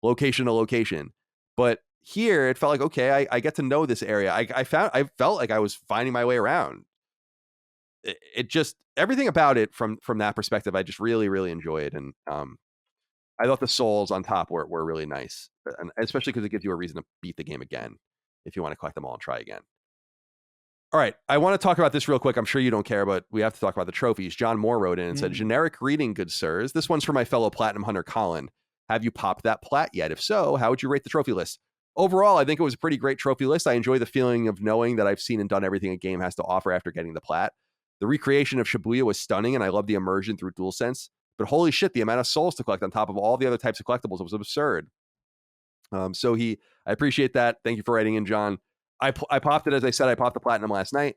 location to location. But here it felt like, okay, I get to know this area. I felt like I was finding my way around. It just, everything about it from that perspective, I just really, really enjoyed. And I thought the souls on top were really nice, and especially because it gives you a reason to beat the game again if you want to collect them all and try again. All right, I want to talk about this real quick. I'm sure you don't care, but we have to talk about the trophies. John Moore wrote in and said, generic greeting, good sirs. This one's for my fellow Platinum Hunter, Colin. Have you popped that plat yet? If so, how would you rate the trophy list? Overall, I think it was a pretty great trophy list. I enjoy the feeling of knowing that I've seen and done everything a game has to offer after getting the plat. The recreation of Shibuya was stunning, and I love the immersion through DualSense. But holy shit, the amount of souls to collect on top of all the other types of collectibles was absurd. I appreciate that. Thank you for writing in, John. I popped it, as I said, I popped the platinum last night.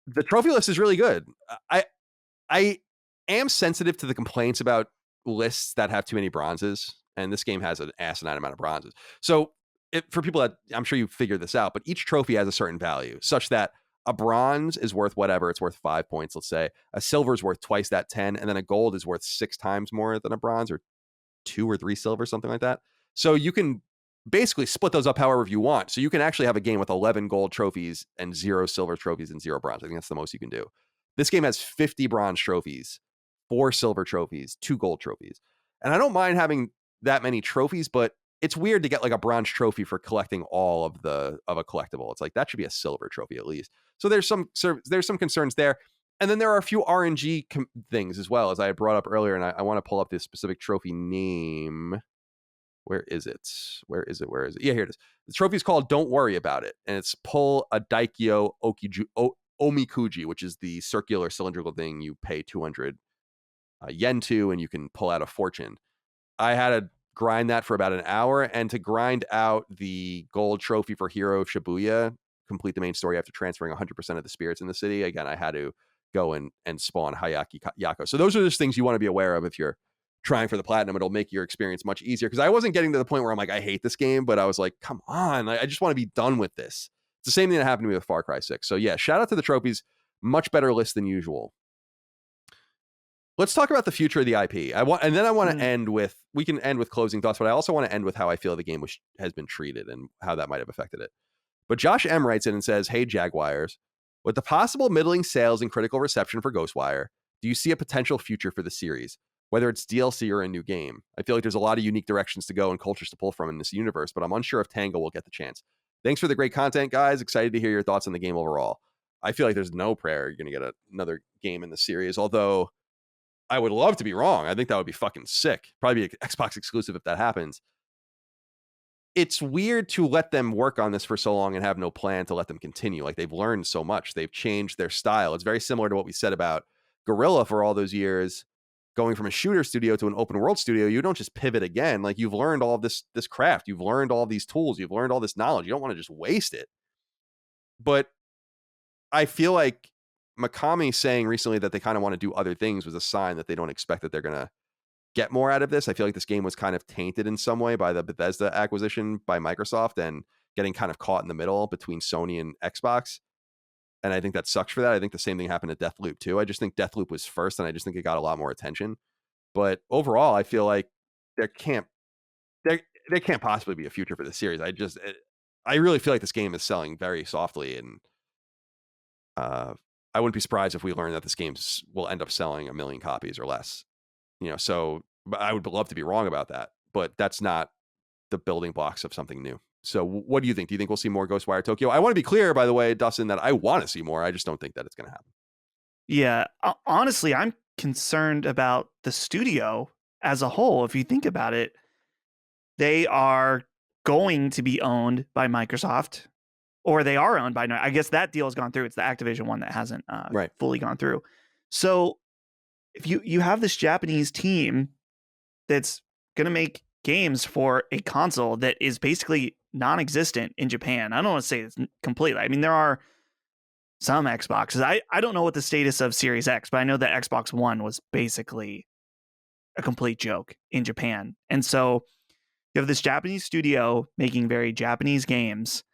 The trophy list is really good. I am sensitive to the complaints about lists that have too many bronzes, and this game has an asinine amount of bronzes. So for people that, I'm sure you figured this out, but each trophy has a certain value, such that a bronze is worth whatever. It's worth 5 points, let's say. A silver is worth twice that, 10, and then a gold is worth 6 times more than a bronze, or 2 or 3 silver, something like that. So you can basically split those up however you want. So you can actually have a game with 11 gold trophies and 0 silver trophies and 0 bronze. I think that's the most you can do. This game has 50 bronze trophies, 4 silver trophies, 2 gold trophies. And I don't mind having that many trophies, but it's weird to get like a bronze trophy for collecting all of a collectible. It's like that should be a silver trophy at least. So there's some concerns there. And then there are a few RNG things as well, as I brought up earlier, and I want to pull up this specific trophy name. Where is it? Yeah, here it is. The trophy is called Don't Worry About It, and it's pull a Daikyo Omikuji, which is the circular cylindrical thing you pay 200 yen to, and you can pull out a fortune. I had to grind that for about an hour, and to grind out the gold trophy for Hero of Shibuya, complete the main story after transferring 100% of the spirits in the city. Again, I had to go and spawn Hayaki Yako. So those are just things you want to be aware of if you're trying for the platinum. It'll make your experience much easier, because I wasn't getting to the point where I'm like, I hate this game, but I was like, come on, I just want to be done with this. It's the same thing that happened to me with Far Cry 6. So yeah, shout out to the trophies. Much better list than usual. Let's talk about the future of the IP. I want to end with, we can end with closing thoughts, but I also want to end with how I feel the game has been treated and how that might have affected it. But Josh M writes in and says, hey, Jaguars, with the possible middling sales and critical reception for Ghostwire, do you see a potential future for the series, whether it's DLC or a new game? I feel like there's a lot of unique directions to go and cultures to pull from in this universe, but I'm unsure if Tango will get the chance. Thanks for the great content, guys. Excited to hear your thoughts on the game overall. I feel like there's no prayer you're going to get another game in the series, although I would love to be wrong. I think that would be fucking sick. Probably be an Xbox exclusive if that happens. It's weird to let them work on this for so long and have no plan to let them continue. Like, they've learned so much. They've changed their style. It's very similar to what we said about Guerrilla for all those years, going from a shooter studio to an open world studio. You don't just pivot again. Like, you've learned all of this craft. You've learned all these tools. You've learned all this knowledge. You don't want to just waste it. But I feel like Mikami saying recently that they kind of want to do other things was a sign that they don't expect that they're going to get more out of this. I feel like this game was kind of tainted in some way by the Bethesda acquisition by Microsoft, and getting kind of caught in the middle between Sony and Xbox. And I think that sucks for that. I think the same thing happened to Deathloop too. I just think Deathloop was first, and I just think it got a lot more attention. But overall, I feel like there can't possibly be a future for the series. I really feel like this game is selling very softly, and I wouldn't be surprised if we learn that this game will end up selling 1 million copies or less. So I would love to be wrong about that, but that's not the building blocks of something new. So what do you think? Do you think we'll see more Ghostwire Tokyo? I want to be clear, by the way, Dustin, that I want to see more. I just don't think that it's going to happen. Yeah, honestly, I'm concerned about the studio as a whole. If you think about it, they are going to be owned by Microsoft, or they are owned by, I guess that deal has gone through. It's the Activision one that hasn't fully gone through. So if you have this Japanese team that's going to make games for a console that is basically non-existent in Japan. I don't want to say it's completely. I mean, there are some Xboxes. I don't know what the status of Series X, but I know that Xbox One was basically a complete joke in Japan. And so you have this Japanese studio making very Japanese games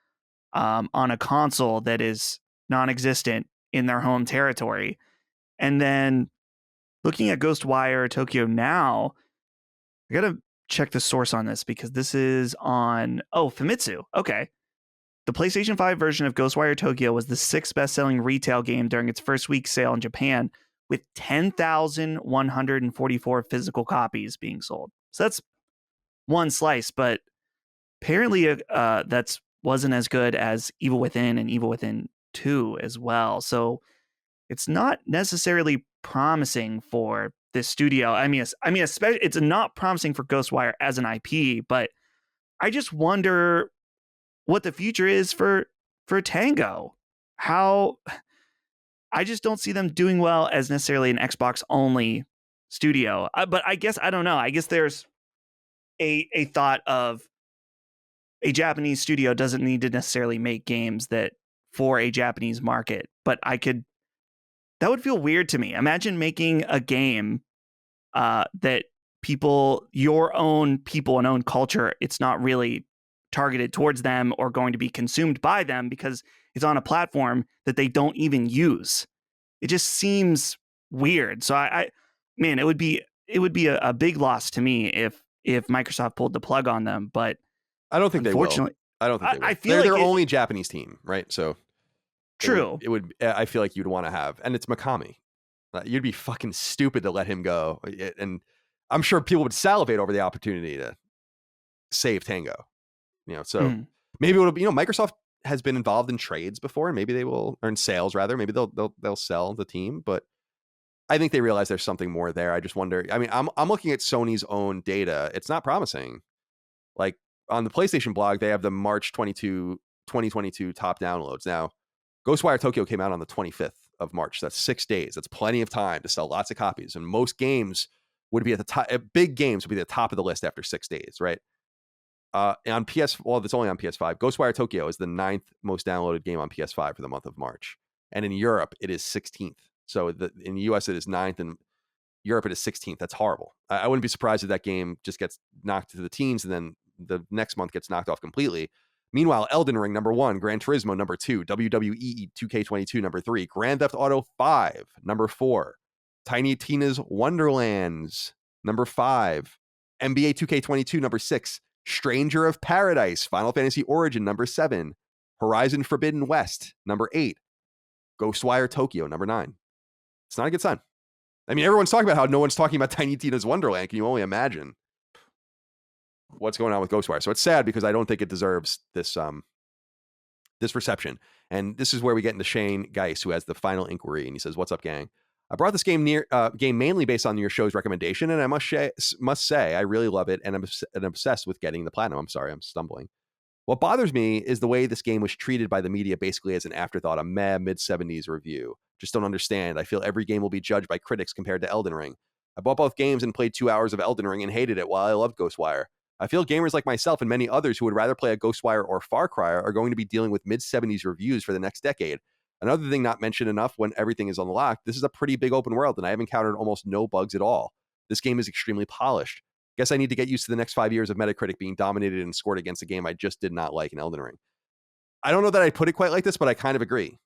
on a console that is non-existent in their home territory. And then looking at Ghostwire Tokyo now, I got to check the source on this because this is on, Famitsu. Okay. The PlayStation 5 version of Ghostwire Tokyo was the 6th best-selling retail game during its first week sale in Japan, with 10,144 physical copies being sold. So that's one slice, but apparently that's wasn't as good as Evil Within and Evil Within 2 as well. So it's not necessarily promising for this studio. I mean, especially it's not promising for Ghostwire as an IP, but I just wonder what the future is for Tango. How I just don't see them doing well as necessarily an Xbox only studio. But I guess I don't know. I guess there's a thought of a Japanese studio doesn't need to necessarily make games that for a Japanese market, but that would feel weird to me. Imagine making a game that your own people and own culture, it's not really targeted towards them or going to be consumed by them because it's on a platform that they don't even use. It just seems weird. So it would be a big loss to me if Microsoft pulled the plug on them. But I don't think they will. I don't think they will. I feel they're like their only Japanese team, right? So true. It would. I feel like you'd want to have, and it's Mikami. You'd be fucking stupid to let him go, and I'm sure people would salivate over the opportunity to save Tango. So maybe it'll be. Microsoft has been involved in trades before, and maybe they will, or in sales rather. Maybe they'll sell the team, but I think they realize there's something more there. I just wonder. I mean, I'm looking at Sony's own data. It's not promising. Like on the PlayStation blog, they have the March 2022 top downloads. Now, Ghostwire Tokyo came out on the 25th of March. That's 6 days. That's plenty of time to sell lots of copies. And most games would be at the top. Big games would be at the top of the list after 6 days, right? On that's only on PS5. Ghostwire Tokyo is the 9th most downloaded game on PS5 for the month of March. And in Europe, it is 16th. So in the US, it is 9th, and Europe, it is 16th. That's horrible. I wouldn't be surprised if that game just gets knocked to the teens and then the next month gets knocked off completely. Meanwhile, Elden Ring, number 1, Gran Turismo, number 2, WWE 2K22, number 3, Grand Theft Auto 5, number 4, Tiny Tina's Wonderlands, number 5, NBA 2K22, number 6, Stranger of Paradise, Final Fantasy Origin, number 7, Horizon Forbidden West, number 8, Ghostwire Tokyo, number 9. It's not a good sign. I mean, everyone's talking about how no one's talking about Tiny Tina's Wonderland. Can you only imagine what's going on with Ghostwire? So it's sad because I don't think it deserves this reception. And this is where we get into Shane Geis, who has the final inquiry, and he says, "What's up, gang? I brought this game mainly based on your show's recommendation, and I must say I really love it, and I'm obsessed with getting the platinum." I'm sorry, I'm stumbling. What bothers me is the way this game was treated by the media basically as an afterthought, a mid-70s review. Just don't understand. I feel every game will be judged by critics compared to Elden Ring. I bought both games and played 2 hours of Elden Ring and hated it while I loved Ghostwire. I feel gamers like myself and many others who would rather play a Ghostwire or Far Cry are going to be dealing with mid-70s reviews for the next decade. Another thing not mentioned enough when everything is unlocked, this is a pretty big open world, and I have encountered almost no bugs at all. This game is extremely polished. Guess I need to get used to the next 5 years of Metacritic being dominated and scored against a game I just did not like in Elden Ring. I don't know that I put it quite like this, but I kind of agree.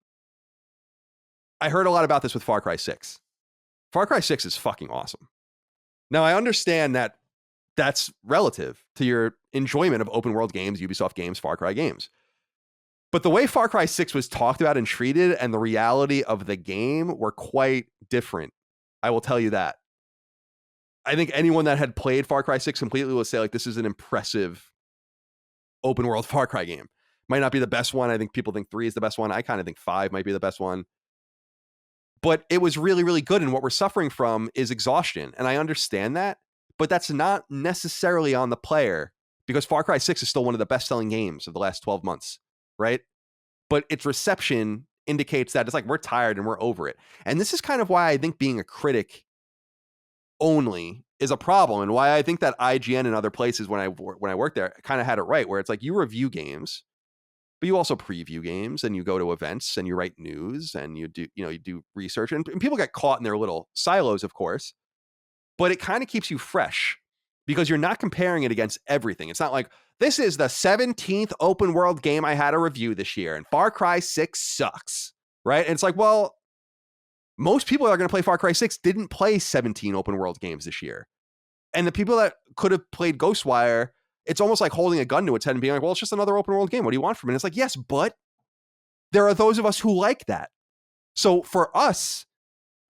I heard a lot about this with Far Cry 6. Far Cry 6 is fucking awesome. Now, I understand that that's relative to your enjoyment of open world games, Ubisoft games, Far Cry games. But the way Far Cry 6 was talked about and treated and the reality of the game were quite different. I will tell you that. I think anyone that had played Far Cry 6 completely will say, like, this is an impressive open world Far Cry game. Might not be the best one. I think people think 3 is the best one. I kind of think 5 might be the best one. But it was really, really good. And what we're suffering from is exhaustion. And I understand that. But that's not necessarily on the player, because Far Cry 6 is still one of the best-selling games of the last 12 months, right? But its reception indicates that it's like we're tired and we're over it. And this is kind of why I think being a critic only is a problem, and why I think that IGN and other places when I worked there kind of had it right, where it's like you review games, but you also preview games, and you go to events and you write news and you do research, and people get caught in their little silos, of course, but it kind of keeps you fresh because you're not comparing it against everything. It's not like, this is the 17th open world game I had a review this year and Far Cry 6 sucks, right? And it's like, well, most people that are going to play Far Cry 6 didn't play 17 open world games this year. And the people that could have played Ghostwire, it's almost like holding a gun to its head and being like, well, it's just another open world game. What do you want from it? And it's like, yes, but there are those of us who like that. So for us,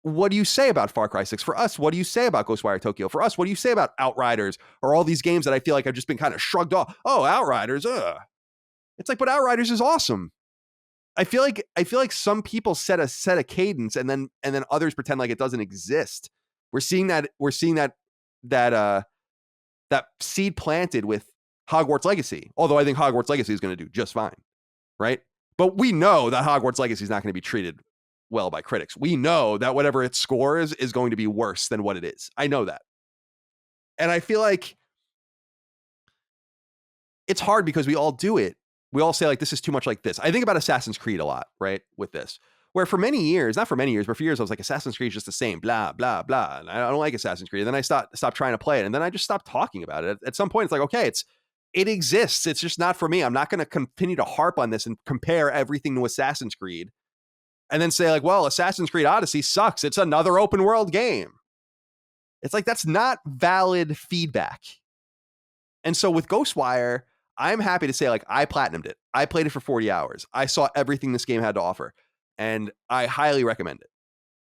what do you say about Far Cry 6? For us, what do you say about Ghostwire Tokyo? For us, what do you say about Outriders or all these games that I feel like have just been kind of shrugged off? Oh, Outriders, It's like, but Outriders is awesome. I feel like some people set a cadence and then others pretend like it doesn't exist. We're seeing that seed planted with Hogwarts Legacy. Although I think Hogwarts Legacy is going to do just fine, right? But we know that Hogwarts Legacy is not going to be treated well by critics. We know that whatever it scores is going to be worse than what it is. I know that. And I feel like it's hard because we all do it. We all say, like, this is too much like this. I think about Assassin's Creed a lot, right? With this, where for many years, not for many years, but for years, I was like, Assassin's Creed is just the same, blah, blah, blah. And I don't like Assassin's Creed. And then I stopped trying to play it. And then I just stopped talking about it. At some point, it's like, okay, it exists. It's just not for me. I'm not going to continue to harp on this and compare everything to Assassin's Creed and then say, like, well, Assassin's Creed Odyssey sucks. It's another open world game. It's like, that's not valid feedback. And so with Ghostwire, I'm happy to say, like, I platinumed it. I played it for 40 hours. I saw everything this game had to offer, and I highly recommend it.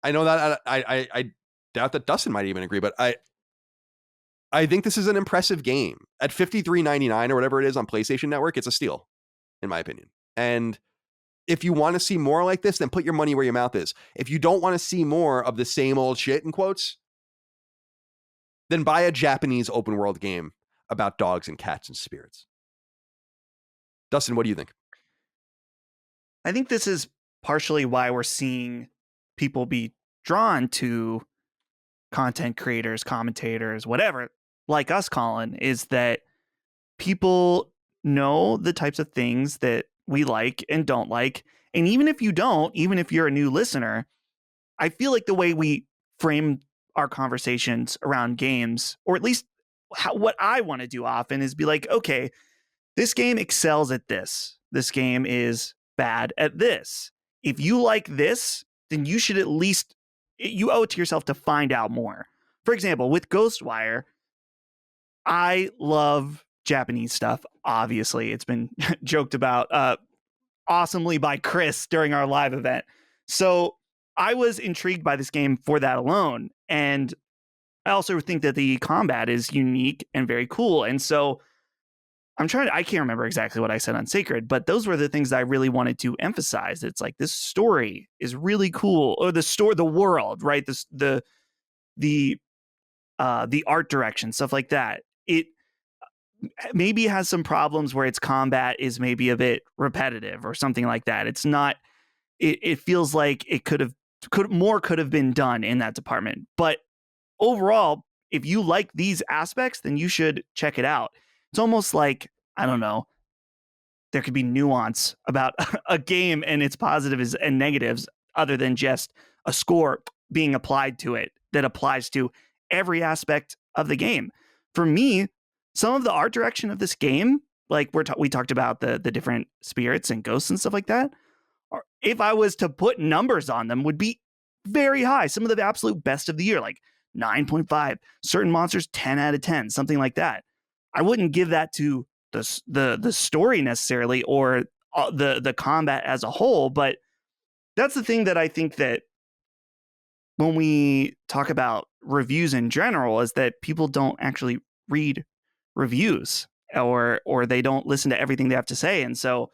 I know that I doubt that Dustin might even agree, but I think this is an impressive game. At $53.99 or whatever it is on PlayStation Network, it's a steal, in my opinion. And if you want to see more like this, then put your money where your mouth is. If you don't want to see more of the same old shit, in quotes, then buy a Japanese open world game about dogs and cats and spirits. Dustin, what do you think? I think this is partially why we're seeing people be drawn to content creators, commentators, whatever, like us, Colin, is that people know the types of things that we like and don't like. And even if you don't, even if you're a new listener, I feel like the way we frame our conversations around games, or at least what I want to do often, is be like, okay, this game excels at this. This game is bad at this. If you like this, then you should at least, you owe it to yourself to find out more. For example, with Ghostwire, I love Japanese stuff. Obviously, it's been joked about awesomely by Chris during our live event. So I was intrigued by this game for that alone. And I also think that the combat is unique and very cool. And so I can't remember exactly what I said on Sacred, but those were the things that I really wanted to emphasize. It's like, this story is really cool, or the world, right? The art direction, stuff like that. It maybe has some problems where its combat is maybe a bit repetitive or something like that. It's not, it feels like it could have been done in that department. But overall, if you like these aspects, then you should check it out. It's almost like, I don't know, there could be nuance about a game and its positives and negatives other than just a score being applied to it that applies to every aspect of the game. for me, some of the art direction of this game, like we talked about the different spirits and ghosts and stuff like that, or if I was to put numbers on them, would be very high. Some of the absolute best of the year, like 9.5. Certain monsters, 10 out of 10, something like that. I wouldn't give that to the story necessarily, or the combat as a whole, but that's the thing that I think that when we talk about reviews in general is that people don't actually read reviews, or they don't listen to everything they have to say. And so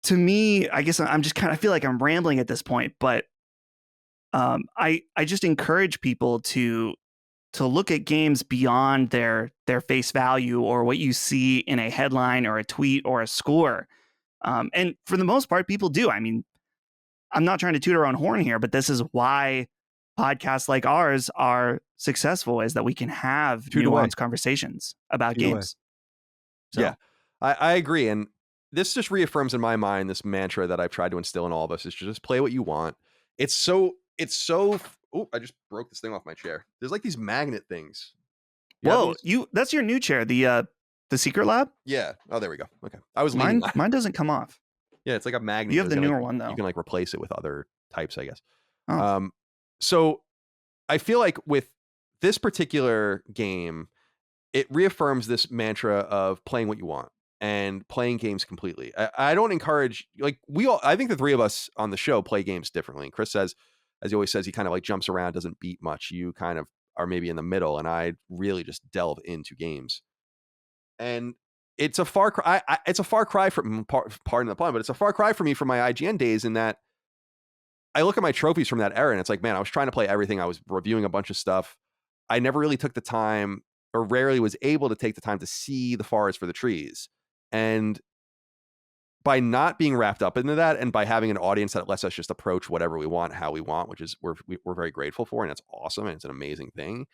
to me, I guess I'm just kind of, I feel like I'm rambling at this point, but I just encourage people to look at games beyond their face value or what you see in a headline or a tweet or a score. And for the most part, people do. I mean, I'm not trying to toot our own horn here, but this is why podcasts like ours are successful, is that we can have nuanced conversations about games. So. Yeah, I agree. And this just reaffirms in my mind this mantra that I've tried to instill in all of us, is just play what you want. It's so, oh, I just broke this thing off my chair. There's like these magnet things. Whoa, that's your new chair, the Secret Lab? Yeah. Oh, there we go. Okay. I was mine doesn't come off. Yeah, it's like a magnet. You have the newer one though. You can like replace it with other types, I guess. Oh. So I feel like with this particular game, it reaffirms this mantra of playing what you want and playing games completely. I don't encourage, like, I think the three of us on the show play games differently. And Chris says, as he always says, he kind of like jumps around, doesn't beat much. You kind of are maybe in the middle, and I really just delve into games. And it's a far cry. It's a far cry from, pardon the pun, but it's a far cry for me from my IGN days, in that I look at my trophies from that era and it's like, man, I was trying to play everything. I was reviewing a bunch of stuff. I never really took the time, or rarely was able to take the time, to see the forest for the trees. And by not being wrapped up into that, and by having an audience that lets us just approach whatever we want, how we want, which is we're very grateful for, and it's awesome, and it's an amazing thing.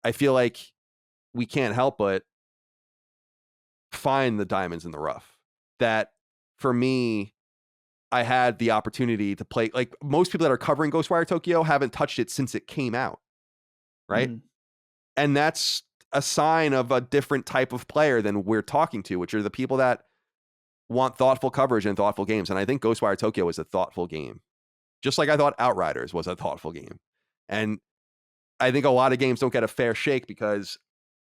I feel like we can't help but find the diamonds in the rough. That for me, I had the opportunity to play, like most people that are covering Ghostwire Tokyo haven't touched it since it came out, right? And that's a sign of a different type of player than we're talking to, which are the people that want thoughtful coverage and thoughtful games. And I think Ghostwire Tokyo is a thoughtful game, just like I thought Outriders was a thoughtful game. And I think a lot of games don't get a fair shake because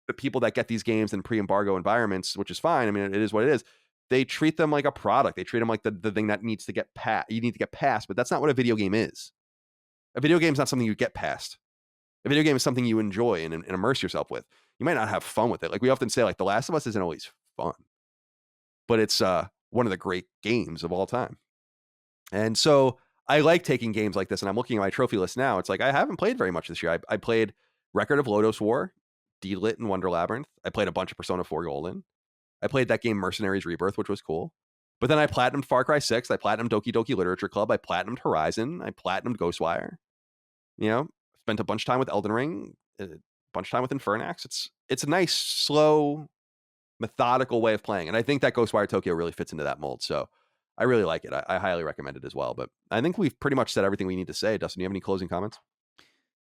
the people that get these games in pre-embargo environments, which is fine, I mean, it is what it is, they treat them like a product. They treat them like the thing that needs to get past. You need to get past, but that's not what a video game is. A video game is not something you get past. A video game is something you enjoy and immerse yourself with. You might not have fun with it. Like we often say, like The Last of Us isn't always fun, but it's one of the great games of all time. And so I like taking games like this, and I'm looking at my trophy list now. It's like, I haven't played very much this year. I played Record of Lodos War, D-Lit, and Wonder Labyrinth. I played a bunch of Persona 4 Golden. I played that game Mercenaries Rebirth, which was cool. But then I platinumed Far Cry 6. I platinumed Doki Doki Literature Club. I platinumed Horizon. I platinumed Ghostwire. You know, spent a bunch of time with Elden Ring, a bunch of time with Infernax. It's a nice, slow, methodical way of playing. And I think that Ghostwire Tokyo really fits into that mold. So I really like it. I highly recommend it as well. But I think we've pretty much said everything we need to say. Dustin, do you have any closing comments?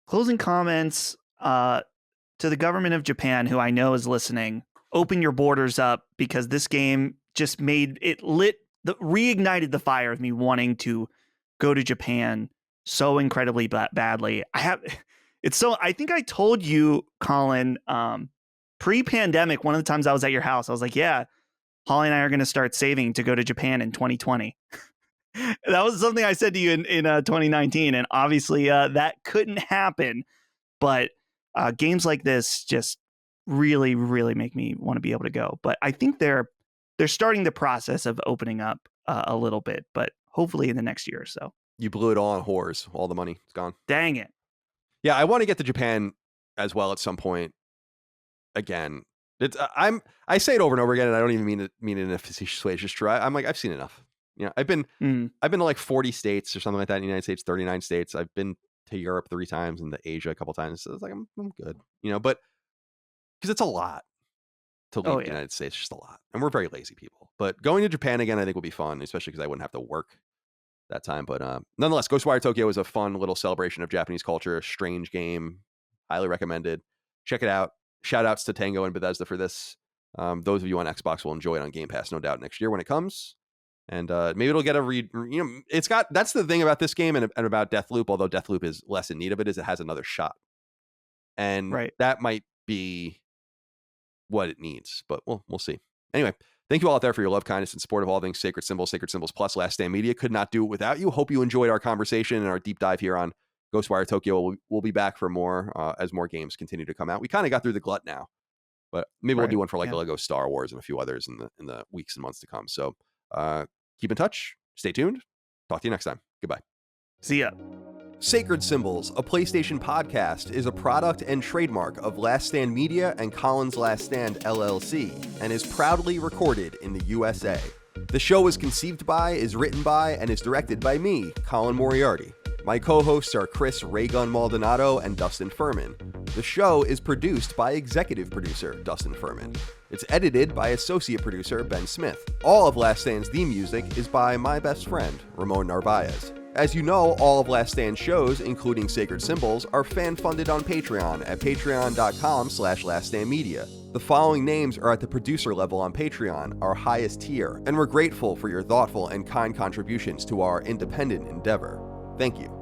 Closing comments to the government of Japan, who I know is listening. Open your borders up, because this game just reignited the fire of me wanting to go to Japan so incredibly badly. I think I told you, Colin, pre-pandemic, one of the times I was at your house, I was like, yeah, Holly and I are going to start saving to go to Japan in 2020. That was something I said to you in 2019. And obviously that couldn't happen. But games like this just really, really make me want to be able to go. But I think they're starting the process of opening up a little bit, but hopefully in the next year or so. You blew it all on whores. All the money, it's gone. Dang it. Yeah, I want to get to Japan as well at some point. Again, I say it over and over again, and I don't even mean it in a facetious way. It's just true. I'm like, I've seen enough. You know, I've been to like 40 states or something like that in the United States, 39 states. I've been to Europe 3 times and to Asia a couple times. So it's like I'm good. You know, but because it's a lot to leave the United States, just a lot, and we're very lazy people. But going to Japan again, I think will be fun, especially because I wouldn't have to work that time. But nonetheless, Ghostwire Tokyo is a fun little celebration of Japanese culture. A strange game, highly recommended. Check it out. shout outs to Tango and Bethesda for this. Those of you on Xbox will enjoy it on Game Pass, no doubt, next year when it comes. And maybe it'll get a read. It's got, that's the thing about this game and about Deathloop, although Deathloop is less in need of it, is it has another shot. And that might be what it needs, but we'll see. Anyway, thank you all out there for your love, kindness, and support of all things Sacred Symbols Plus Last Stand Media. Could not do it without you. Hope you enjoyed our conversation and our deep dive here on Ghostwire Tokyo. We'll be back for more as more games continue to come out. We kind of got through the glut now, but maybe we'll do one for like a Lego Star Wars and a few others in the weeks and months to come. So keep in touch. Stay tuned. Talk to you next time. Goodbye. See ya. Sacred Symbols, a PlayStation podcast, is a product and trademark of Last Stand Media and Collins Last Stand LLC, and is proudly recorded in the USA. The show is conceived by, is written by, and is directed by me, Colin Moriarty. My co-hosts are Chris Raygun Maldonado and Dustin Furman. The show is produced by executive producer Dustin Furman. It's edited by associate producer Ben Smith. All of Last Stand's theme music is by my best friend, Ramon Narvaez. As you know, all of Last Stand shows, including Sacred Symbols, are fan-funded on Patreon at patreon.com/laststandmedia. The following names are at the producer level on Patreon, our highest tier, and we're grateful for your thoughtful and kind contributions to our independent endeavor. Thank you.